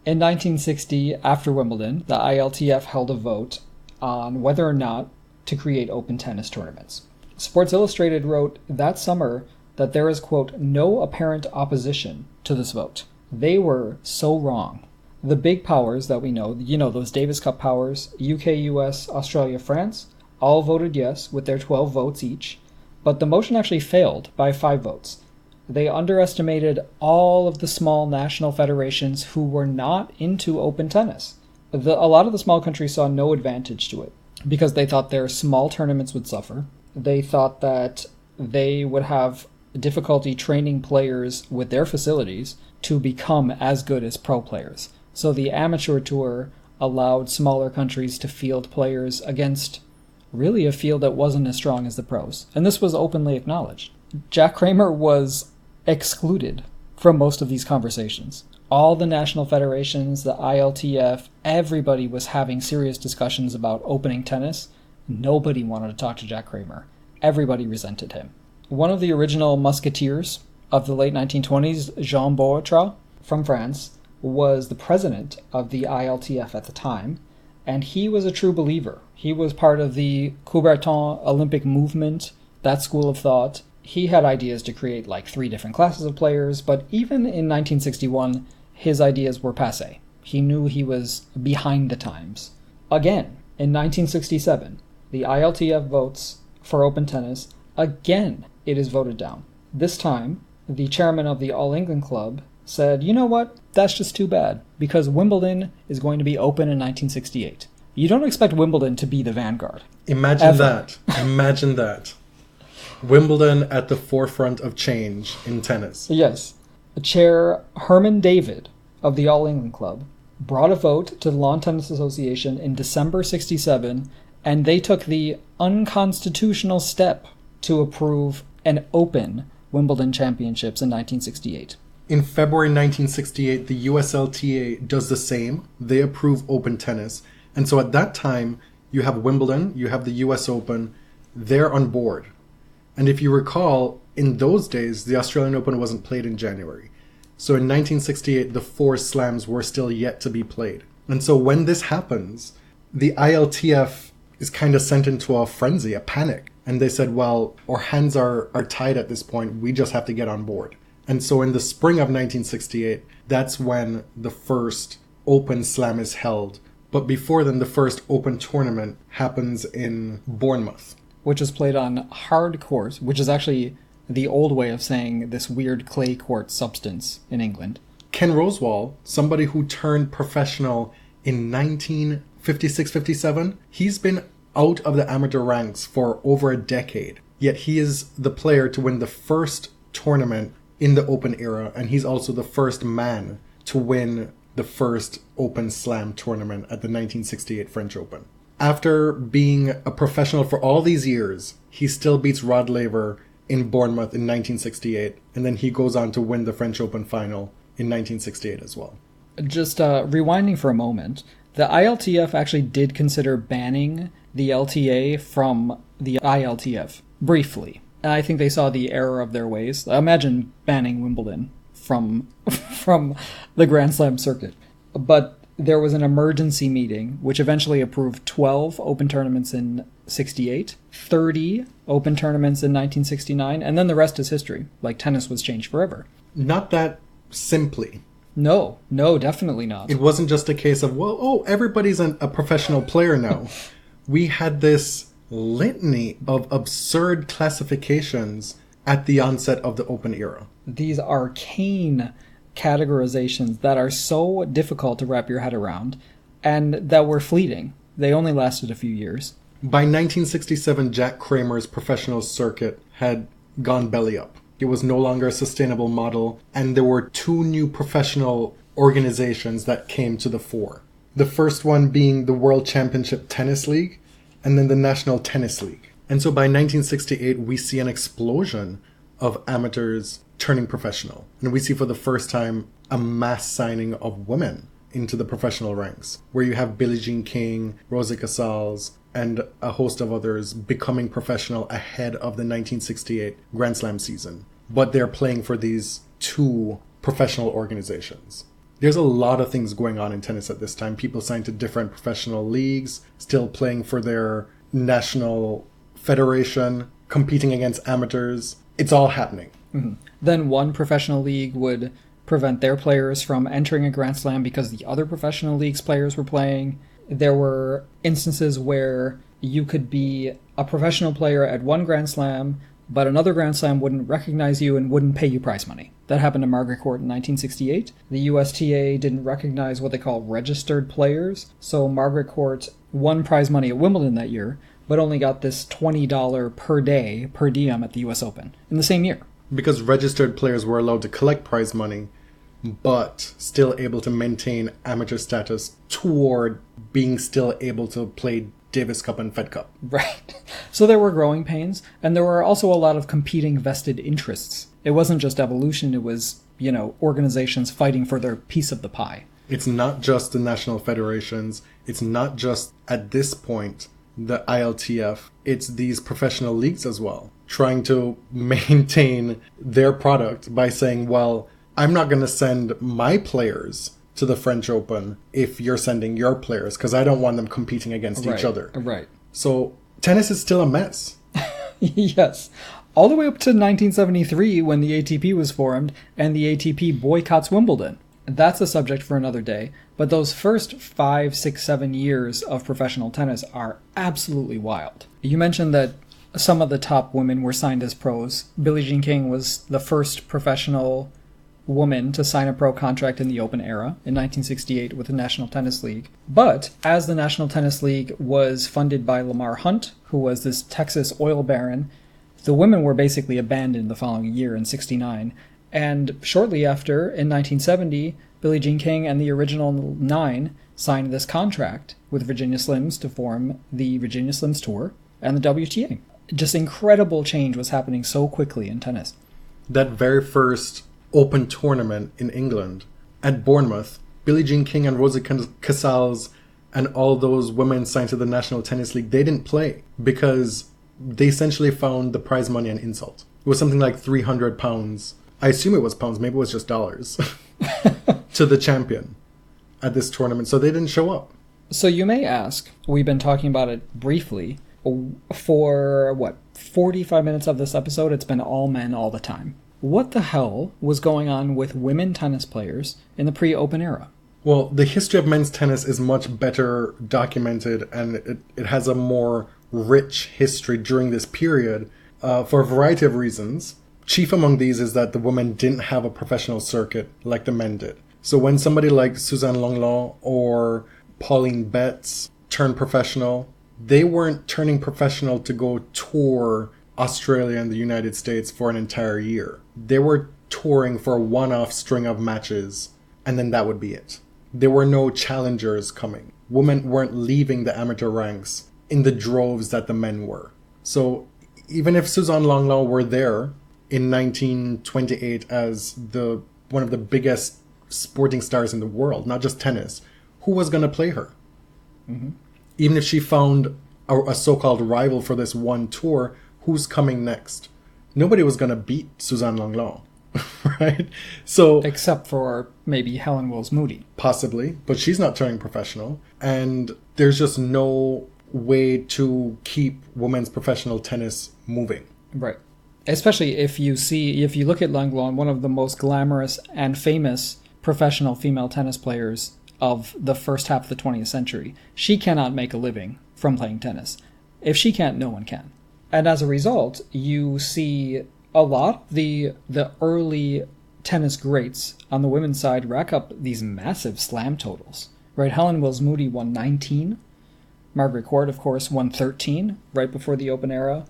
In 1960, after Wimbledon, the ILTF held a vote on whether or not to create open tennis tournaments. Sports Illustrated wrote that summer that there is, quote, no apparent opposition to this vote. They were so wrong. The big powers that we know, those Davis Cup powers, UK, US, Australia, France, all voted yes with their 12 votes each, but the motion actually failed by 5 votes. They underestimated all of the small national federations who were not into open tennis. A lot of the small countries saw no advantage to it because they thought their small tournaments would suffer. They thought that they would have difficulty training players with their facilities to become as good as pro players. So the amateur tour allowed smaller countries to field players against really a field that wasn't as strong as the pros. And this was openly acknowledged. Jack Kramer was excluded from most of these conversations. All the national federations, the ILTF, everybody was having serious discussions about opening tennis. Nobody wanted to talk to Jack Kramer. Everybody resented him. One of the original musketeers of the late 1920s, Jean Boitrat, from France, was the president of the ILTF at the time, and he was a true believer. He was part of the Coubertin Olympic movement, that school of thought. He had ideas to create like 3 different classes of players, but even in 1961, his ideas were passé. He knew he was behind the times. Again, in 1967, the ILTF votes for open tennis. Again, it is voted down. This time, the chairman of the All England Club said, you know what, that's just too bad, because Wimbledon is going to be open in 1968. You don't expect Wimbledon to be the vanguard. Imagine that. Imagine that. Wimbledon at the forefront of change in tennis. Yes. Chair Herman David of the All England Club brought a vote to the Lawn Tennis Association in December 67, and they took the unconstitutional step to approve an open Wimbledon Championships in 1968. In February 1968, the USLTA does the same. They approve open tennis. And so at that time, you have Wimbledon, you have the US Open, they're on board. And if you recall, in those days, the Australian Open wasn't played in January. So in 1968, the 4 slams were still yet to be played. And so when this happens, the ILTF is kind of sent into a frenzy, a panic. And they said, well, our hands are tied at this point. We just have to get on board. And so in the spring of 1968, that's when the first Open Slam is held. But before then, the first Open tournament happens in Bournemouth. Which is played on hard court, which is actually the old way of saying this weird clay court substance in England. Ken Rosewall, somebody who turned professional in 1956-57, he's been out of the amateur ranks for over a decade. Yet he is the player to win the first tournament in the Open era, and he's also the first man to win the first Open Slam tournament at the 1968 French Open. After being a professional for all these years, he still beats Rod Laver in Bournemouth in 1968, and then he goes on to win the French Open final in 1968 as well. Just rewinding for a moment, the ILTF actually did consider banning the LTA from the ILTF, briefly. And I think they saw the error of their ways. Imagine banning Wimbledon from the Grand Slam circuit. But there was an emergency meeting, which eventually approved 12 open tournaments in 68, 30 open tournaments in 1969, and then the rest is history. Like, tennis was changed forever. Not that simply. No, definitely not. It wasn't just a case of, everybody's a professional player now. We had this litany of absurd classifications at the onset of the Open era. These arcane categorizations that are so difficult to wrap your head around and that were fleeting. They only lasted a few years. By 1967, Jack Kramer's professional circuit had gone belly up. It was no longer a sustainable model, and there were 2 new professional organizations that came to the fore. The first one being the World Championship Tennis League, and then the National Tennis League. And so by 1968, we see an explosion of amateurs turning professional. And we see for the first time a mass signing of women into the professional ranks, where you have Billie Jean King, Rosa Casals, and a host of others becoming professional ahead of the 1968 Grand Slam season. But they're playing for these 2 professional organizations. There's a lot of things going on in tennis at this time. People signed to different professional leagues, still playing for their national federation, competing against amateurs. It's all happening. Mm-hmm. Then one professional league would prevent their players from entering a Grand Slam because the other professional league's players were playing. There were instances where you could be a professional player at one Grand Slam, but another Grand Slam wouldn't recognize you and wouldn't pay you prize money. That happened to Margaret Court in 1968. The USTA didn't recognize what they call registered players, so Margaret Court won prize money at Wimbledon that year, but only got this $20 per day per diem at the US Open in the same year. Because registered players were allowed to collect prize money, but still able to maintain amateur status toward being still able to play Davis Cup and Fed Cup. Right. So there were growing pains, and there were also a lot of competing vested interests. It wasn't just evolution, it was, organizations fighting for their piece of the pie. It's not just the national federations. It's not just, at this point, the ILTF. It's these professional leagues as well, trying to maintain their product by saying, well, I'm not going to send my players to the French Open if you're sending your players, because I don't want them competing against each other. Right. So tennis is still a mess. Yes. All the way up to 1973 when the ATP was formed and the ATP boycotts Wimbledon. That's a subject for another day, but those first 5, 6, 7 years of professional tennis are absolutely wild. You mentioned that some of the top women were signed as pros. Billie Jean King was the first professional woman to sign a pro contract in the Open era in 1968 with the National Tennis League. But as the National Tennis League was funded by Lamar Hunt, who was this Texas oil baron, the women were basically abandoned the following year in 69. And shortly after, in 1970, Billie Jean King and the original 9 signed this contract with Virginia Slims to form the Virginia Slims Tour and the WTA. Just incredible change was happening so quickly in tennis. That very first Open tournament in England at Bournemouth, Billie Jean King and Rosie Casals and all those women signed to the National Tennis League, they didn't play because they essentially found the prize money an insult. It was something like £300. I assume it was pounds, maybe it was just dollars, to the champion at this tournament. So they didn't show up. So you may ask, we've been talking about it briefly, for 45 minutes of this episode, it's been all men all the time. What the hell was going on with women tennis players in the pre-Open era? Well, the history of men's tennis is much better documented, and it has a more rich history during this period for a variety of reasons. Chief among these is that the women didn't have a professional circuit like the men did. So when somebody like Suzanne Lenglen or Pauline Betts turned professional, they weren't turning professional to go tour Australia and the United States for an entire year. They were touring for a one-off string of matches, and then that would be it. There were no challengers coming. Women weren't leaving the amateur ranks in the droves that the men were. So even if Suzanne Lenglen were there in 1928 as one of the biggest sporting stars in the world, not just tennis, who was going to play her? Mm-hmm. Even if she found a so-called rival for this one tour, who's coming next? Nobody was going to beat Suzanne Lenglen, right? So except for maybe Helen Wills Moody. Possibly, but she's not turning professional. And there's just no way to keep women's professional tennis moving. Right. Especially if you look at Lenglen, one of the most glamorous and famous professional female tennis players of the first half of the 20th century. She cannot make a living from playing tennis. If she can't, no one can. And as a result, you see a lot of the early tennis greats on the women's side rack up these massive slam totals. Right? Helen Wills Moody won 19. Margaret Court, of course, won 13 right before the Open era.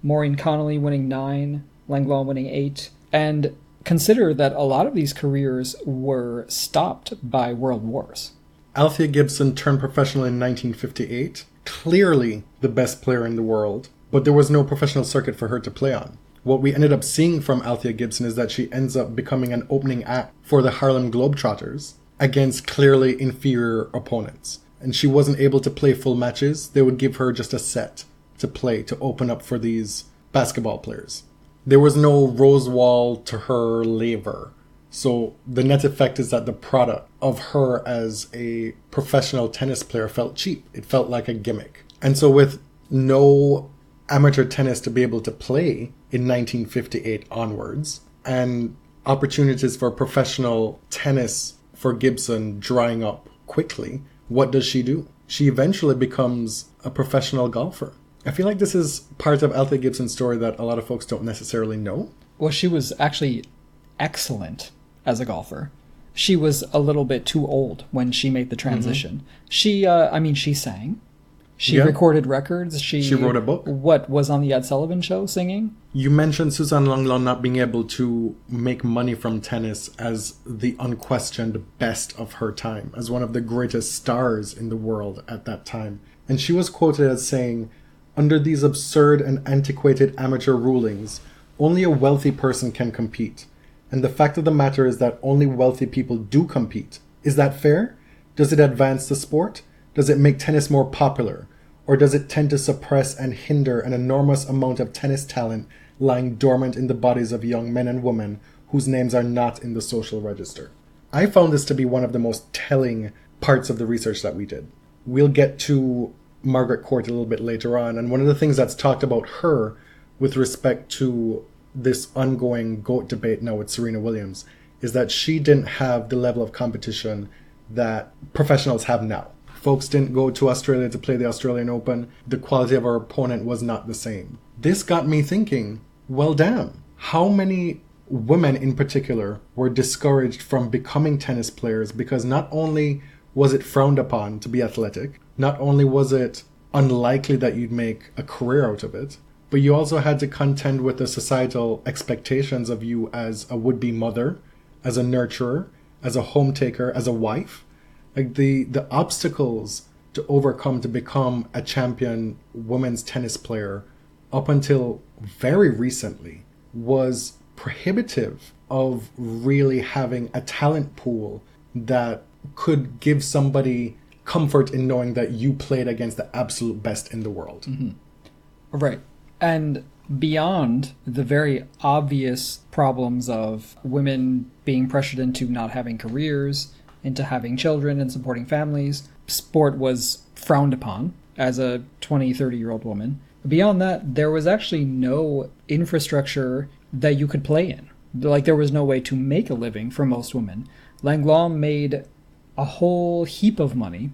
Maureen Connolly winning 9. Lenglen winning 8. And consider that a lot of these careers were stopped by world wars. Althea Gibson turned professional in 1958. Clearly the best player in the world, but there was no professional circuit for her to play on. What we ended up seeing from Althea Gibson is that she ends up becoming an opening act for the Harlem Globetrotters against clearly inferior opponents. And she wasn't able to play full matches. They would give her just a set to play to open up for these basketball players. There was no rose wall to her laver. So the net effect is that the product of her as a professional tennis player felt cheap. It felt like a gimmick. And so with no amateur tennis to be able to play in 1958 onwards, and opportunities for professional tennis for Gibson drying up quickly, what does she do? She eventually becomes a professional golfer. I feel like this is part of Althea Gibson's story that a lot of folks don't necessarily know. Well, she was actually excellent as a golfer. She was a little bit too old when she made the transition. Mm-hmm. She sang. She Yeah. recorded records. She wrote a book. What, was on the Ed Sullivan Show singing? You mentioned Suzanne Longlon not being able to make money from tennis as the unquestioned best of her time, as one of the greatest stars in the world at that time. And she was quoted as saying, "Under these absurd and antiquated amateur rulings, only a wealthy person can compete. And the fact of the matter is that only wealthy people do compete. Is that fair? Does it advance the sport? Does it make tennis more popular? Or does it tend to suppress and hinder an enormous amount of tennis talent lying dormant in the bodies of young men and women whose names are not in the social register?" I found this to be one of the most telling parts of the research that we did. We'll get to Margaret Court a little bit later on, and one of the things that's talked about her with respect to this ongoing GOAT debate now with Serena Williams is that she didn't have the level of competition that professionals have now. Folks didn't go to Australia to play the Australian Open. The quality of our opponent was not the same. This got me thinking, well, damn, how many women in particular were discouraged from becoming tennis players because not only was it frowned upon to be athletic, not only was it unlikely that you'd make a career out of it, but you also had to contend with the societal expectations of you as a would-be mother, as a nurturer, as a home taker, as a wife. Like the obstacles to overcome to become a champion women's tennis player up until very recently was prohibitive of really having a talent pool that could give somebody comfort in knowing that you played against the absolute best in the world. Right. And beyond the very obvious problems of women being pressured into not having careers, into having children and supporting families, sport was frowned upon as a 20, 30-year-old woman. Beyond that, there was actually no infrastructure that you could play in. Like, there was no way to make a living for most women. Langlois made a whole heap of money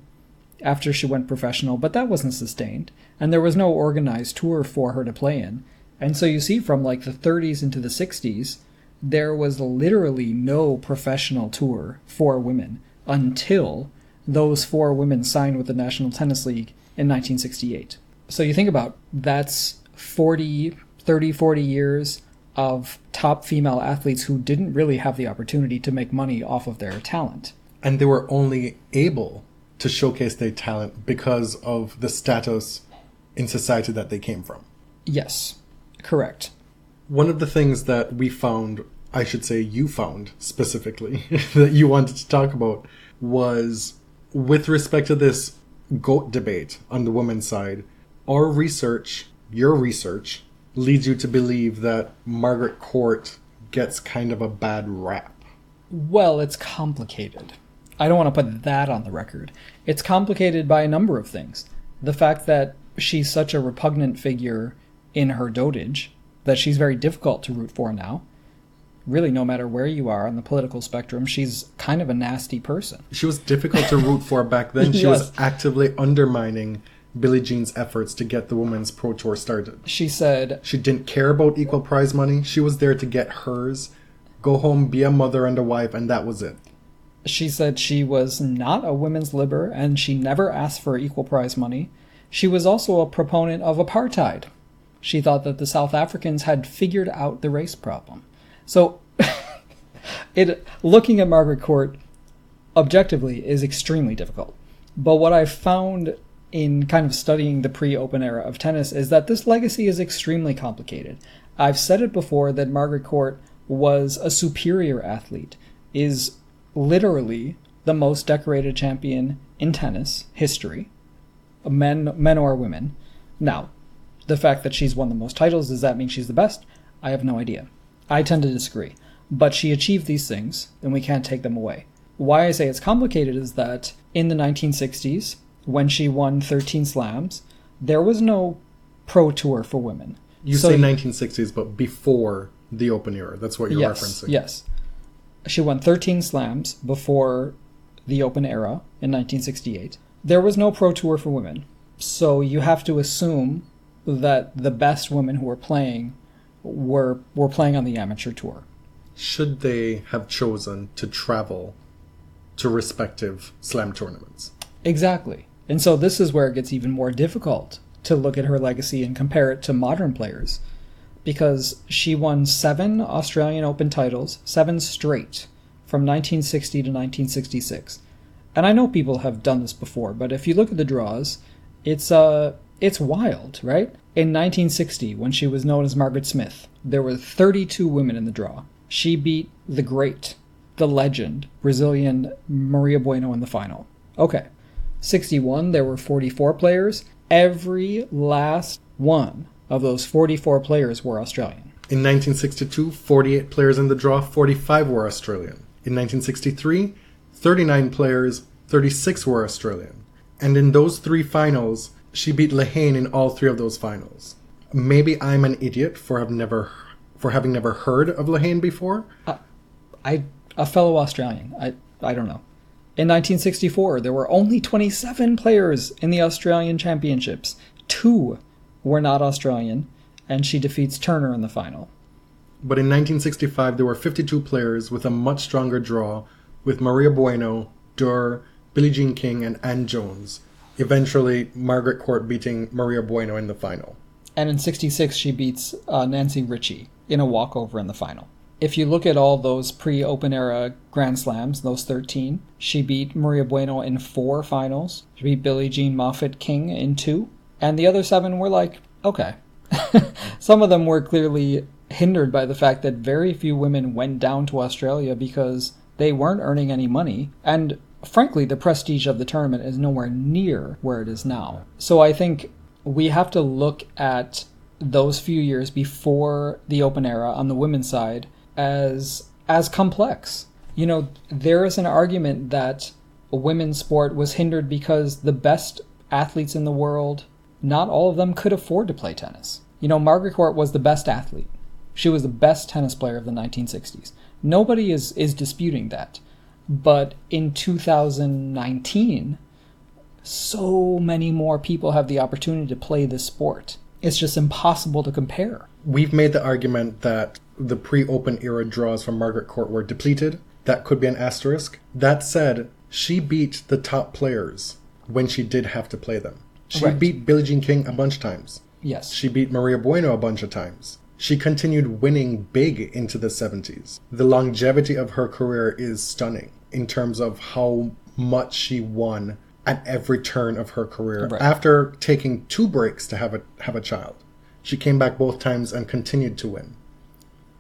after she went professional, but that wasn't sustained. And there was no organized tour for her to play in. And so you see from like the 30s into the 60s, there was literally no professional tour for women until those 4 women signed with the National Tennis League in 1968. So you think about that's 40 years of top female athletes who didn't really have the opportunity to make money off of their talent. And they were only able to showcase their talent because of the status in society that they came from. Yes, correct. One of the things that we found, I should say you found specifically, that you wanted to talk about was with respect to this GOAT debate on the women's side, our research, your research, leads you to believe that Margaret Court gets kind of a bad rap. Well, it's complicated. I don't want to put that on the record. It's complicated by a number of things. The fact that she's such a repugnant figure in her dotage, that she's very difficult to root for now. Really, no matter where you are on the political spectrum, she's kind of a nasty person. She was difficult to root for back then. She was actively undermining Billie Jean's efforts to get the Women's Pro Tour started. She said she didn't care about equal prize money. She was there to get hers, go home, be a mother and a wife, and that was it. She said she was not a women's liber, and she never asked for equal prize money. She was also a proponent of apartheid. She thought that the South Africans had figured out the race problem. So, looking at Margaret Court objectively is extremely difficult. But what I found in kind of studying the pre-open era of tennis is that this legacy is extremely complicated. I've said it before that Margaret Court was a superior athlete, is literally the most decorated champion in tennis history, men or women. Now, the fact that she's won the most titles, does that mean she's the best? I have no idea. I tend to disagree. But she achieved these things, and we can't take them away. Why I say it's complicated is that in the 1960s, when she won 13 slams, there was no pro tour for women. You say 1960s, but before the Open era. That's what you're referencing. Yes. She won 13 slams before the Open era in 1968. There was no pro tour for women. So you have to assume that the best women who were playing were playing on the amateur tour. Should they have chosen to travel to respective slam tournaments? Exactly. And so this is where it gets even more difficult to look at her legacy and compare it to modern players, because she won 7 Australian Open titles, 7 straight, from 1960 to 1966. And I know people have done this before, but if you look at the draws, it's wild, right? In 1960, when she was known as Margaret Smith, there were 32 women in the draw. She beat the great, the legend, Brazilian Maria Bueno in the final. Okay. 61, there were 44 players. Every last one of those 44 players were Australian. In 1962, 48 players in the draw, 45 were Australian. In 1963, 39 players, 36 were Australian. And in those 3 finals, she beat Lehane in all 3 of those finals. Maybe I'm an idiot for having never heard of Lehane before. A fellow Australian. I don't know. In 1964, there were only 27 players in the Australian Championships. 2 were not Australian, and she defeats Turner in the final. But in 1965, there were 52 players with a much stronger draw, with Maria Bueno, Durr, Billie Jean King, and Ann Jones. Eventually, Margaret Court beating Maria Bueno in the final. And in 66, she beats Nancy Ritchie in a walkover in the final. If you look at all those pre-Open era Grand Slams, those 13, she beat Maria Bueno in 4 finals. She beat Billie Jean Moffitt King in 2. And the other 7 were like, okay. Some of them were clearly hindered by the fact that very few women went down to Australia because they weren't earning any money. And frankly, the prestige of the tournament is nowhere near where it is now. So I think we have to look at those few years before the Open era on the women's side as complex. You know, there is an argument that women's sport was hindered because the best athletes in the world, not all of them could afford to play tennis. You know, Margaret Court was the best athlete. She was the best tennis player of the 1960s. Nobody is disputing that. But in 2019, so many more people have the opportunity to play this sport. It's just impossible to compare. We've made the argument that the pre-Open era draws from Margaret Court were depleted. That could be an asterisk. That said, she beat the top players when she did have to play them. She beat Billie Jean King a bunch of times. Yes. She beat Maria Bueno a bunch of times. She continued winning big into the 70s. The longevity of her career is stunning in terms of how much she won at every turn of her career. Right. After taking 2 breaks to have a child, she came back both times and continued to win.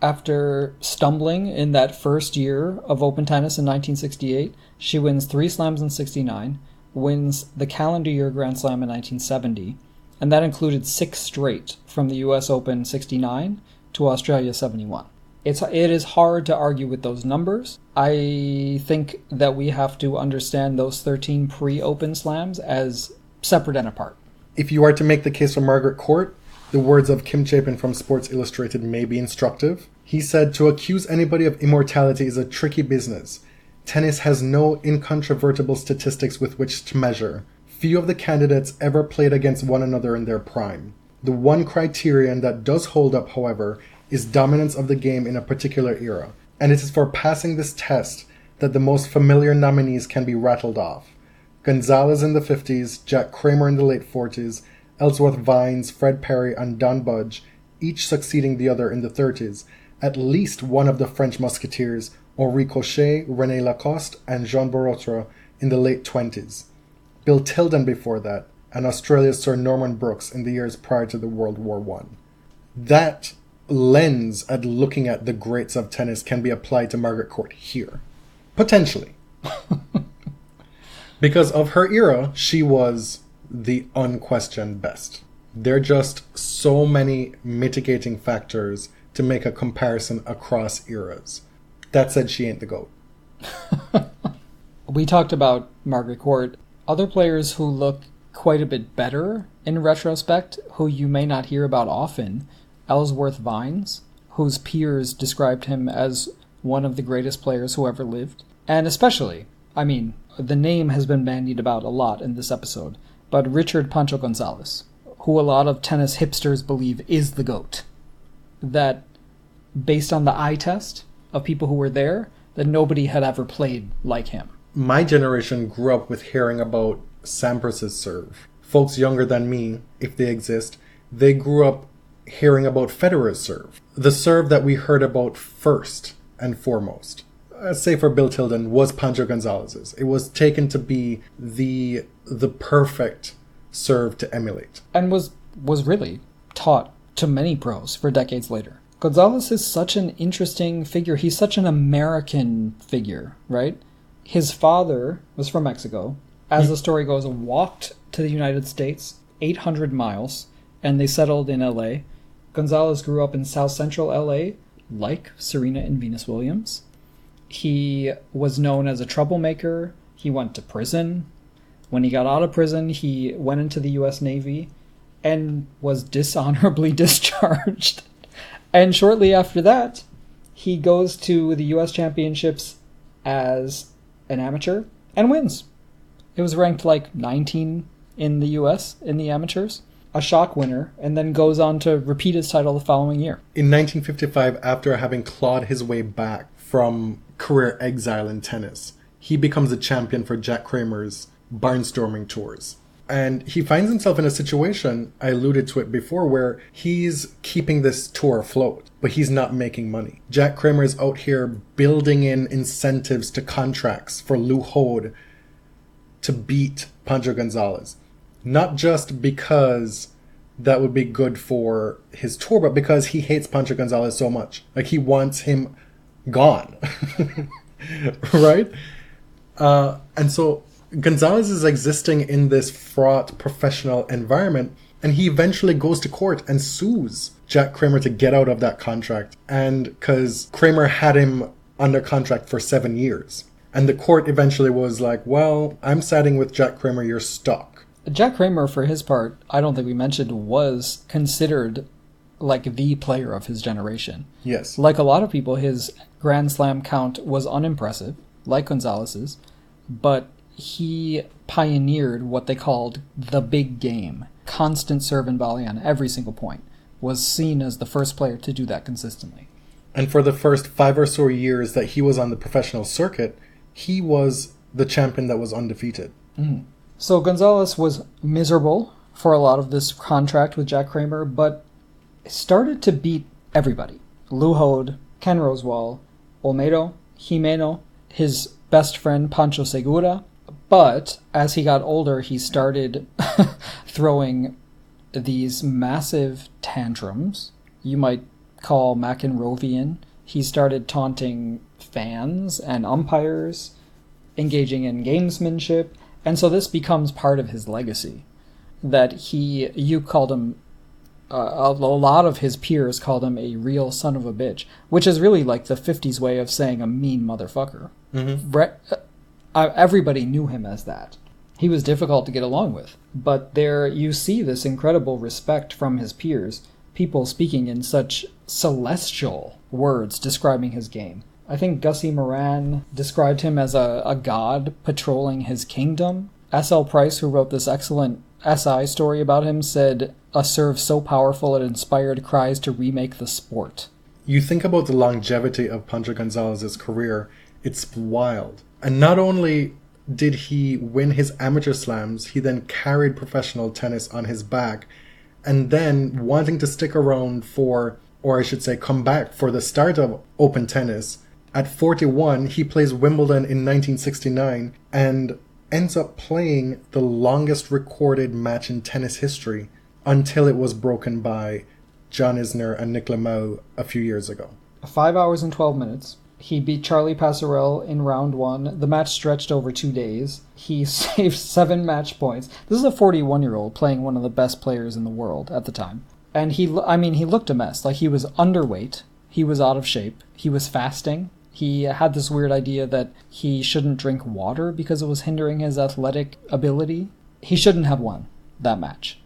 After stumbling in that first year of Open tennis in 1968, she wins 3 slams in 69, wins the calendar year Grand Slam in 1970, and that included 6 straight from the US Open 69 to Australia 71. It is hard to argue with those numbers. I think that we have to understand those 13 pre-Open slams as separate and apart. If you are to make the case for Margaret Court, the words of Kim Chapin from Sports Illustrated may be instructive. He said, "To accuse anybody of immortality is a tricky business. Tennis has no incontrovertible statistics with which to measure. Few of the candidates ever played against one another in their prime. The one criterion that does hold up, however, is dominance of the game in a particular era. And it is for passing this test that the most familiar nominees can be rattled off. Gonzalez in the 50s, Jack Kramer in the late 40s, Ellsworth Vines, Fred Perry, and Don Budge, each succeeding the other in the 30s, at least one of the French musketeers, Henri Cochet, René Lacoste, and Jean Borotra in the late 20s. Bill Tilden before that, and Australia's Sir Norman Brooks in the years prior to the World War I. That lens at looking at the greats of tennis can be applied to Margaret Court here. Potentially. Because of her era, she was the unquestioned best. There are just so many mitigating factors to make a comparison across eras. That said, she ain't the GOAT. We talked about Margaret Court. Other players who look quite a bit better in retrospect, who you may not hear about often, Ellsworth Vines, whose peers described him as one of the greatest players who ever lived. And especially, I mean, the name has been bandied about a lot in this episode, but Richard Pancho Gonzalez, who a lot of tennis hipsters believe is the GOAT. That, based on the eye test of people who were there, that nobody had ever played like him. My generation grew up with hearing about Sampras's serve. Folks younger than me, if they exist, they grew up hearing about Federer's serve. The serve that we heard about first and foremost, say for Bill Tilden, was Pancho Gonzalez's. It was taken to be the perfect serve to emulate. And was really taught to many pros for decades later. Gonzalez is such an interesting figure. He's such an American figure, right? His father was from Mexico. As the story goes, walked to the United States 800 miles, and they settled in LA. Gonzalez grew up in South Central LA, like Serena and Venus Williams. He was known as a troublemaker. He went to prison. When he got out of prison, he went into the U.S. Navy and was dishonorably discharged. And shortly after that, he goes to the U.S. Championships as an amateur and wins. It was ranked like 19 in the U.S. in the amateurs. A shock winner, and then goes on to repeat his title the following year. In 1955, after having clawed his way back from career exile in tennis, he becomes a champion for Jack Kramer's barnstorming tours. And he finds himself in a situation, I alluded to it before, where he's keeping this tour afloat, but he's not making money. Jack Kramer is out here building in incentives to contracts for Lou Hode to beat Pancho Gonzalez. Not just because that would be good for his tour, but because he hates Pancho Gonzalez so much. Like, he wants him gone. Right? And so Gonzalez is existing in this fraught professional environment, and he eventually goes to court and sues Jack Kramer to get out of that contract. And because Kramer had him under contract for 7 years. And the court eventually was like, well, I'm siding with Jack Kramer, you're stuck. Jack Kramer, for his part, I don't think we mentioned, was considered like the player of his generation. Yes. Like a lot of people, his Grand Slam count was unimpressive, like Gonzalez's, but he pioneered what they called the big game. Constant serve and volley on every single point. Was seen as the first player to do that consistently. And for the first 5 or so years that he was on the professional circuit, he was the champion that was undefeated. Mm. So Gonzalez was miserable for a lot of this contract with Jack Kramer, but started to beat everybody. Lou Hode, Ken Rosewall, Olmedo, Jimeno, his best friend Pancho Segura. But as he got older, he started throwing these massive tantrums. You might call McEnrovian. He started taunting fans and umpires, engaging in gamesmanship. And so this becomes part of his legacy, that you called him, a lot of his peers called him a real son of a bitch, which is really like the 50s way of saying a mean motherfucker. Mm-hmm. Everybody knew him as that. He was difficult to get along with. But there you see this incredible respect from his peers, people speaking in such celestial words describing his game. I think Gussie Moran described him as a god patrolling his kingdom. S.L. Price, who wrote this excellent SI story about him, said, a serve so powerful it inspired cries to remake the sport. You think about the longevity of Pancho Gonzalez's career, it's wild. And not only did he win his amateur slams, he then carried professional tennis on his back, and then wanting to stick around for, or I should say come back for the start of open tennis. At 41, he plays Wimbledon in 1969 and ends up playing the longest recorded match in tennis history until it was broken by John Isner and Nick Lamau a few years ago. 5 hours and 12 minutes. He beat Charlie Pasarell in round 1. The match stretched over 2 days. He saved 7 match points. This is a 41-year-old playing one of the best players in the world at the time. And he looked a mess. Like, he was underweight. He was out of shape. He was fasting. He had this weird idea that he shouldn't drink water because it was hindering his athletic ability. He shouldn't have won that match.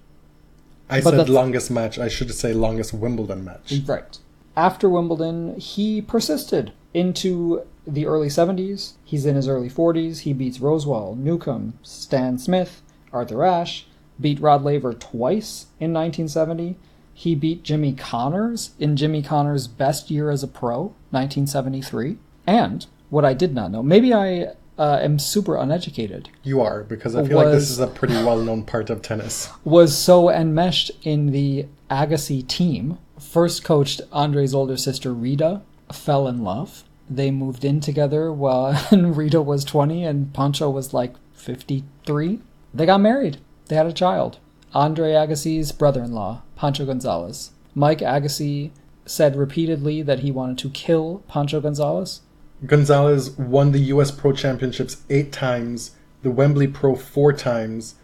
I said longest match. I should say longest Wimbledon match. Right. After Wimbledon, he persisted into the early 70s. He's in his early 40s. He beats Rosewall, Newcomb, Stan Smith, Arthur Ashe, beat Rod Laver twice in 1970. He beat Jimmy Connors in Jimmy Connors' best year as a pro, 1973. And, what I did not know, maybe I am super uneducated, You are, because I feel like this is a pretty well-known part of tennis. was so enmeshed in the Agassi team. First coached Andre's older sister Rita, fell in love. They moved in together when Rita was 20 and Pancho was like 53. They got married. They had a child. Andre Agassi's brother-in-law, Pancho Gonzalez. Mike Agassi said repeatedly that he wanted to kill Pancho Gonzalez. Gonzalez won the U.S. Pro Championships 8 times, the Wembley Pro 4 times,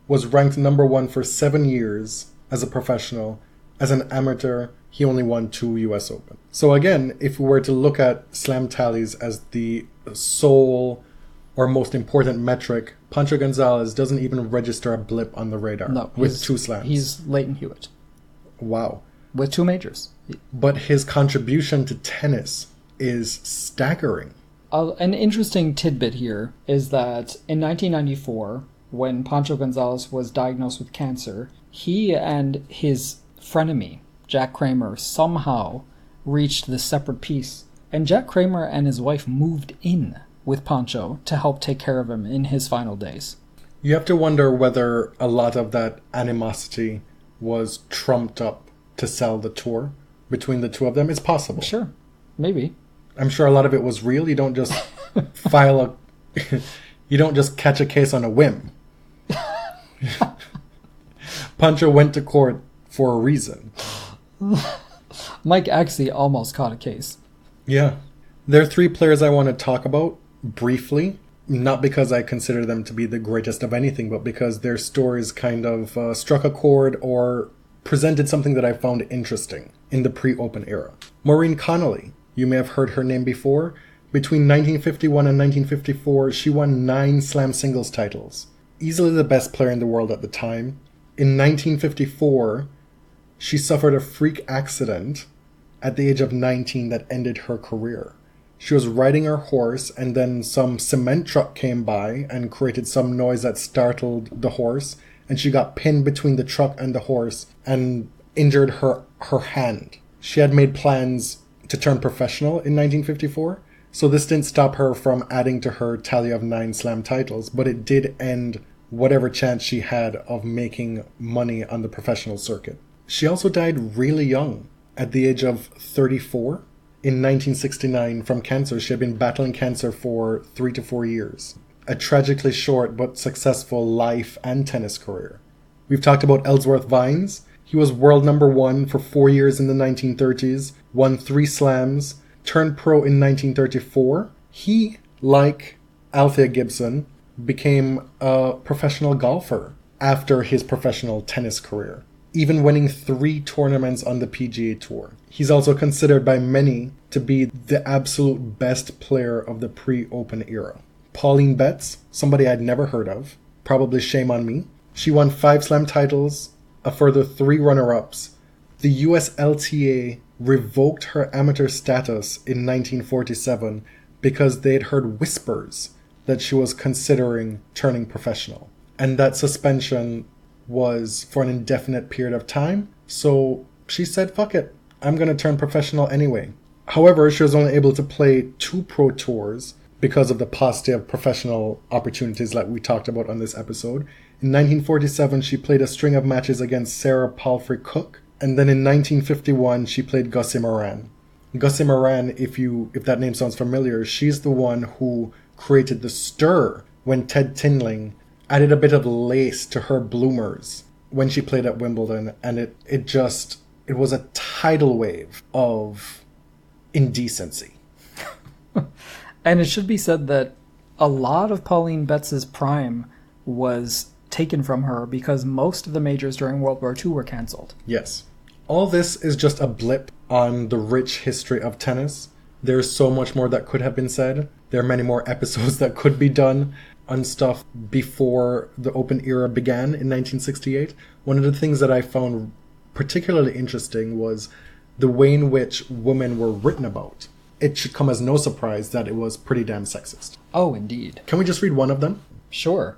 was ranked number 1 for 7 years as a professional. As an amateur, he only won 2 U.S. Open. So again, if we were to look at slam tallies as the sole or most important metric, Pancho Gonzalez doesn't even register a blip on the radar with 2 slams. He's Leighton Hewitt. Wow. With 2 majors. But his contribution to tennis is staggering. An interesting tidbit here is that in 1994, when Pancho Gonzalez was diagnosed with cancer, he and his frenemy, Jack Kramer, somehow reached this separate peace. And Jack Kramer and his wife moved in with Pancho to help take care of him in his final days. You have to wonder whether a lot of that animosity was trumped up to sell the tour between the two of them. It's possible. Sure. Maybe. I'm sure a lot of it was real. You don't just you don't just catch a case on a whim. Pancho went to court for a reason. Mike Agassi almost caught a case. Yeah. There are 3 players I want to talk about briefly, not because I consider them to be the greatest of anything, but because their stories kind of struck a chord or presented something that I found interesting in the pre-Open era. Maureen Connolly, you may have heard her name before. Between 1951 and 1954, she won 9 slam singles titles. Easily the best player in the world at the time. In 1954, she suffered a freak accident at the age of 19 that ended her career. She was riding her horse and then some cement truck came by and created some noise that startled the horse, and she got pinned between the truck and the horse and injured her hand. She had made plans to turn professional in 1954, so this didn't stop her from adding to her tally of 9 slam titles, but it did end whatever chance she had of making money on the professional circuit. She also died really young, at the age of 34, in 1969 from cancer. She had been battling cancer for 3 to 4 years. A tragically short but successful life and tennis career. We've talked about Ellsworth Vines. He was world number 1 for 4 years in the 1930s, won 3 slams, turned pro in 1934. He, like Althea Gibson, became a professional golfer after his professional tennis career, even winning 3 tournaments on the PGA Tour. He's also considered by many to be the absolute best player of the pre-Open era. Pauline Betts, somebody I'd never heard of, probably shame on me. She won 5 slam titles, a further 3 runner-ups. The USLTA revoked her amateur status in 1947 because they'd heard whispers that she was considering turning professional. And that suspension was for an indefinite period of time, so she said, fuck it, I'm going to turn professional anyway. However, she was only able to play 2 pro tours because of the paucity of professional opportunities like we talked about on this episode. In 1947, she played a string of matches against Sarah Palfrey Cook, and then in 1951, she played Gussie Moran. Gussie Moran, if that name sounds familiar, she's the one who created the stir when Ted Tinling added a bit of lace to her bloomers when she played at Wimbledon, and it was a tidal wave of indecency. And it should be said that a lot of Pauline Betts' prime was taken from her because most of the majors during World War II were cancelled. Yes. All this is just a blip on the rich history of tennis. There's so much more that could have been said. There are many more episodes that could be done on stuff before the Open era began in 1968. One of the things that I found particularly interesting was the way in which women were written about. It should come as no surprise that it was pretty damn sexist. Oh, indeed. Can we just read one of them? Sure.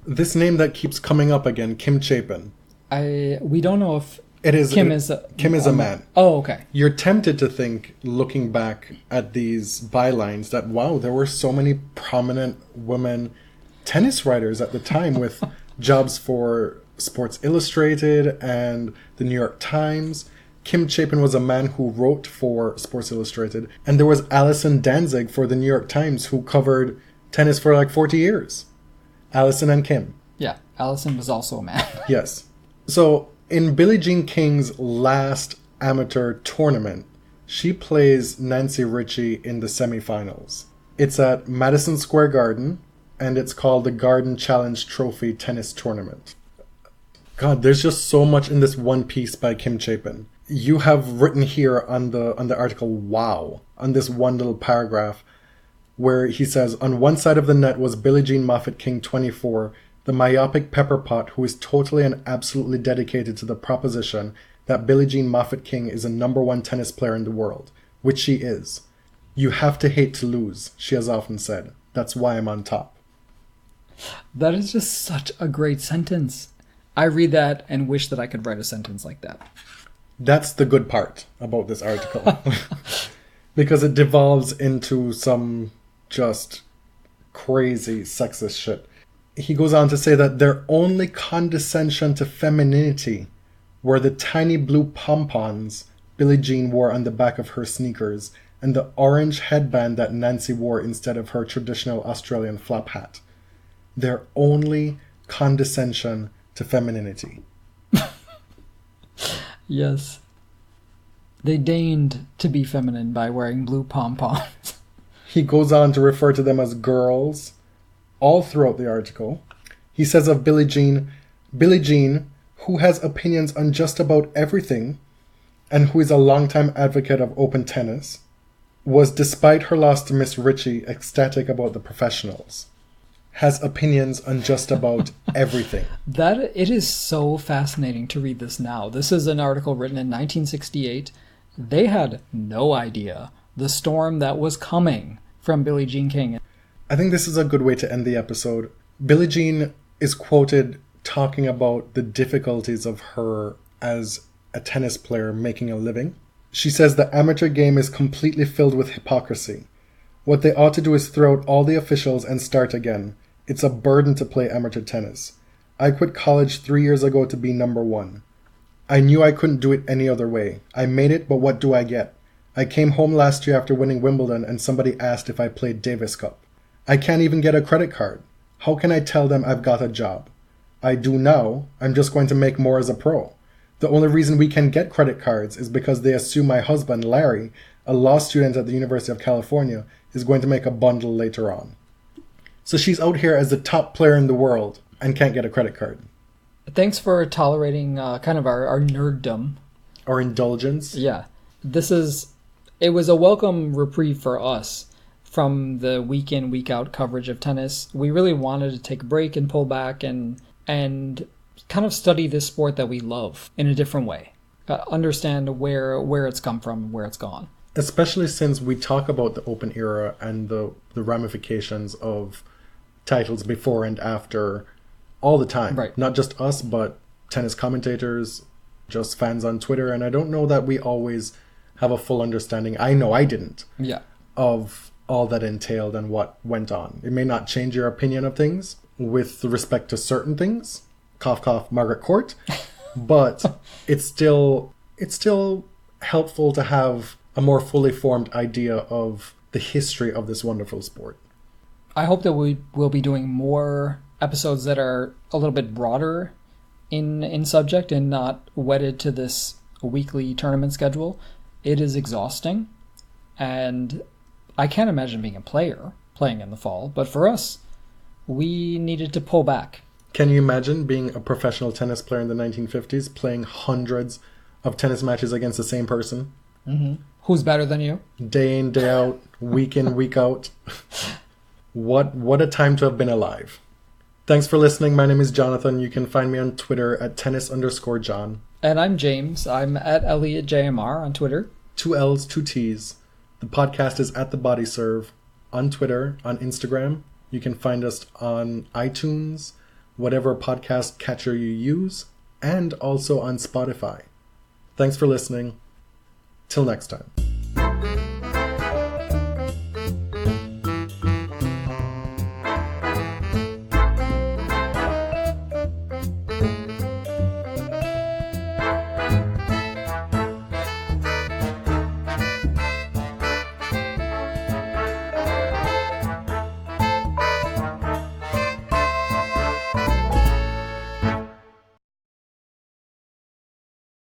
This name that keeps coming up again, Kim Chapin. We don't know if It is Kim is a man. Oh, okay. You're tempted to think, looking back at these bylines, that wow, there were so many prominent women tennis writers at the time with jobs for Sports Illustrated and the New York Times. Kim Chapin was a man who wrote for Sports Illustrated, and there was Alison Danzig for the New York Times who covered tennis for like 40 years. Alison and Kim. Yeah, Allison was also a man. Yes. So in Billie Jean King's last amateur tournament, she plays Nancy Ritchie in the semifinals. It's at Madison Square Garden, and it's called the Garden Challenge Trophy Tennis Tournament. God, there's just so much in this one piece by Kim Chapin. You have written here on the article, wow, on this one little paragraph, where he says, on one side of the net was Billie Jean Moffitt King 24, the myopic pepperpot who is totally and absolutely dedicated to the proposition that Billie Jean Moffitt King is a number one tennis player in the world, which she is. You have to hate to lose, she has often said. That's why I'm on top. That is just such a great sentence. I read that and wish that I could write a sentence like that. That's the good part about this article. Because it devolves into some just crazy sexist shit. He goes on to say that their only condescension to femininity were the tiny blue pompons Billie Jean wore on the back of her sneakers and the orange headband that Nancy wore instead of her traditional Australian flap hat. Their only condescension to femininity. Yes. They deigned to be feminine by wearing blue pom-poms. He goes on to refer to them as girls all throughout the article. He says of Billie Jean, who has opinions on just about everything and who is a longtime advocate of open tennis, was, despite her loss to Miss Ritchie, ecstatic about the professionals. Has opinions on just about everything. It is so fascinating to read this now. This is an article written in 1968. They had no idea the storm that was coming from Billie Jean King. I think this is a good way to end the episode. Billie Jean is quoted talking about the difficulties of her as a tennis player making a living. She says the amateur game is completely filled with hypocrisy. What they ought to do is throw out all the officials and start again. It's a burden to play amateur tennis. I quit college 3 years ago to be number one. I knew I couldn't do it any other way. I made it, but what do I get? I came home last year after winning Wimbledon and somebody asked if I played Davis Cup. I can't even get a credit card. How can I tell them I've got a job? I do now. I'm just going to make more as a pro. The only reason we can get credit cards is because they assume my husband, Larry, a law student at the University of California, is going to make a bundle later on. So she's out here as the top player in the world and can't get a credit card. Thanks for tolerating kind of our nerddom. Or indulgence. Yeah. It was a welcome reprieve for us from the week in, week out coverage of tennis. We really wanted to take a break and pull back and kind of study this sport that we love in a different way. Understand where it's come from, where it's gone. Especially since we talk about the Open era and the ramifications of titles before and after all the time. Right. Not just us, but tennis commentators, just fans on Twitter. And I don't know that we always have a full understanding. I know I didn't. Yeah. Of all that entailed and what went on. It may not change your opinion of things with respect to certain things. Cough, cough, Margaret Court. But it's still helpful to have a more fully formed idea of the history of this wonderful sport. I hope that we will be doing more episodes that are a little bit broader in subject and not wedded to this weekly tournament schedule. It is exhausting, and I can't imagine being a player playing in the fall, but for us, we needed to pull back. Can you imagine being a professional tennis player in the 1950s, playing hundreds of tennis matches against the same person? Mm-hmm. Who's better than you? Day in, day out, week in, week out. What a time to have been alive. Thanks for listening. My name is Jonathan. You can find me on Twitter at tennis_John. And I'm James. I'm at ElliotJMR on Twitter. 2 L's, 2 T's. The podcast is at The Body Serve on Twitter, on Instagram. You can find us on iTunes, whatever podcast catcher you use, and also on Spotify. Thanks for listening. Till next time.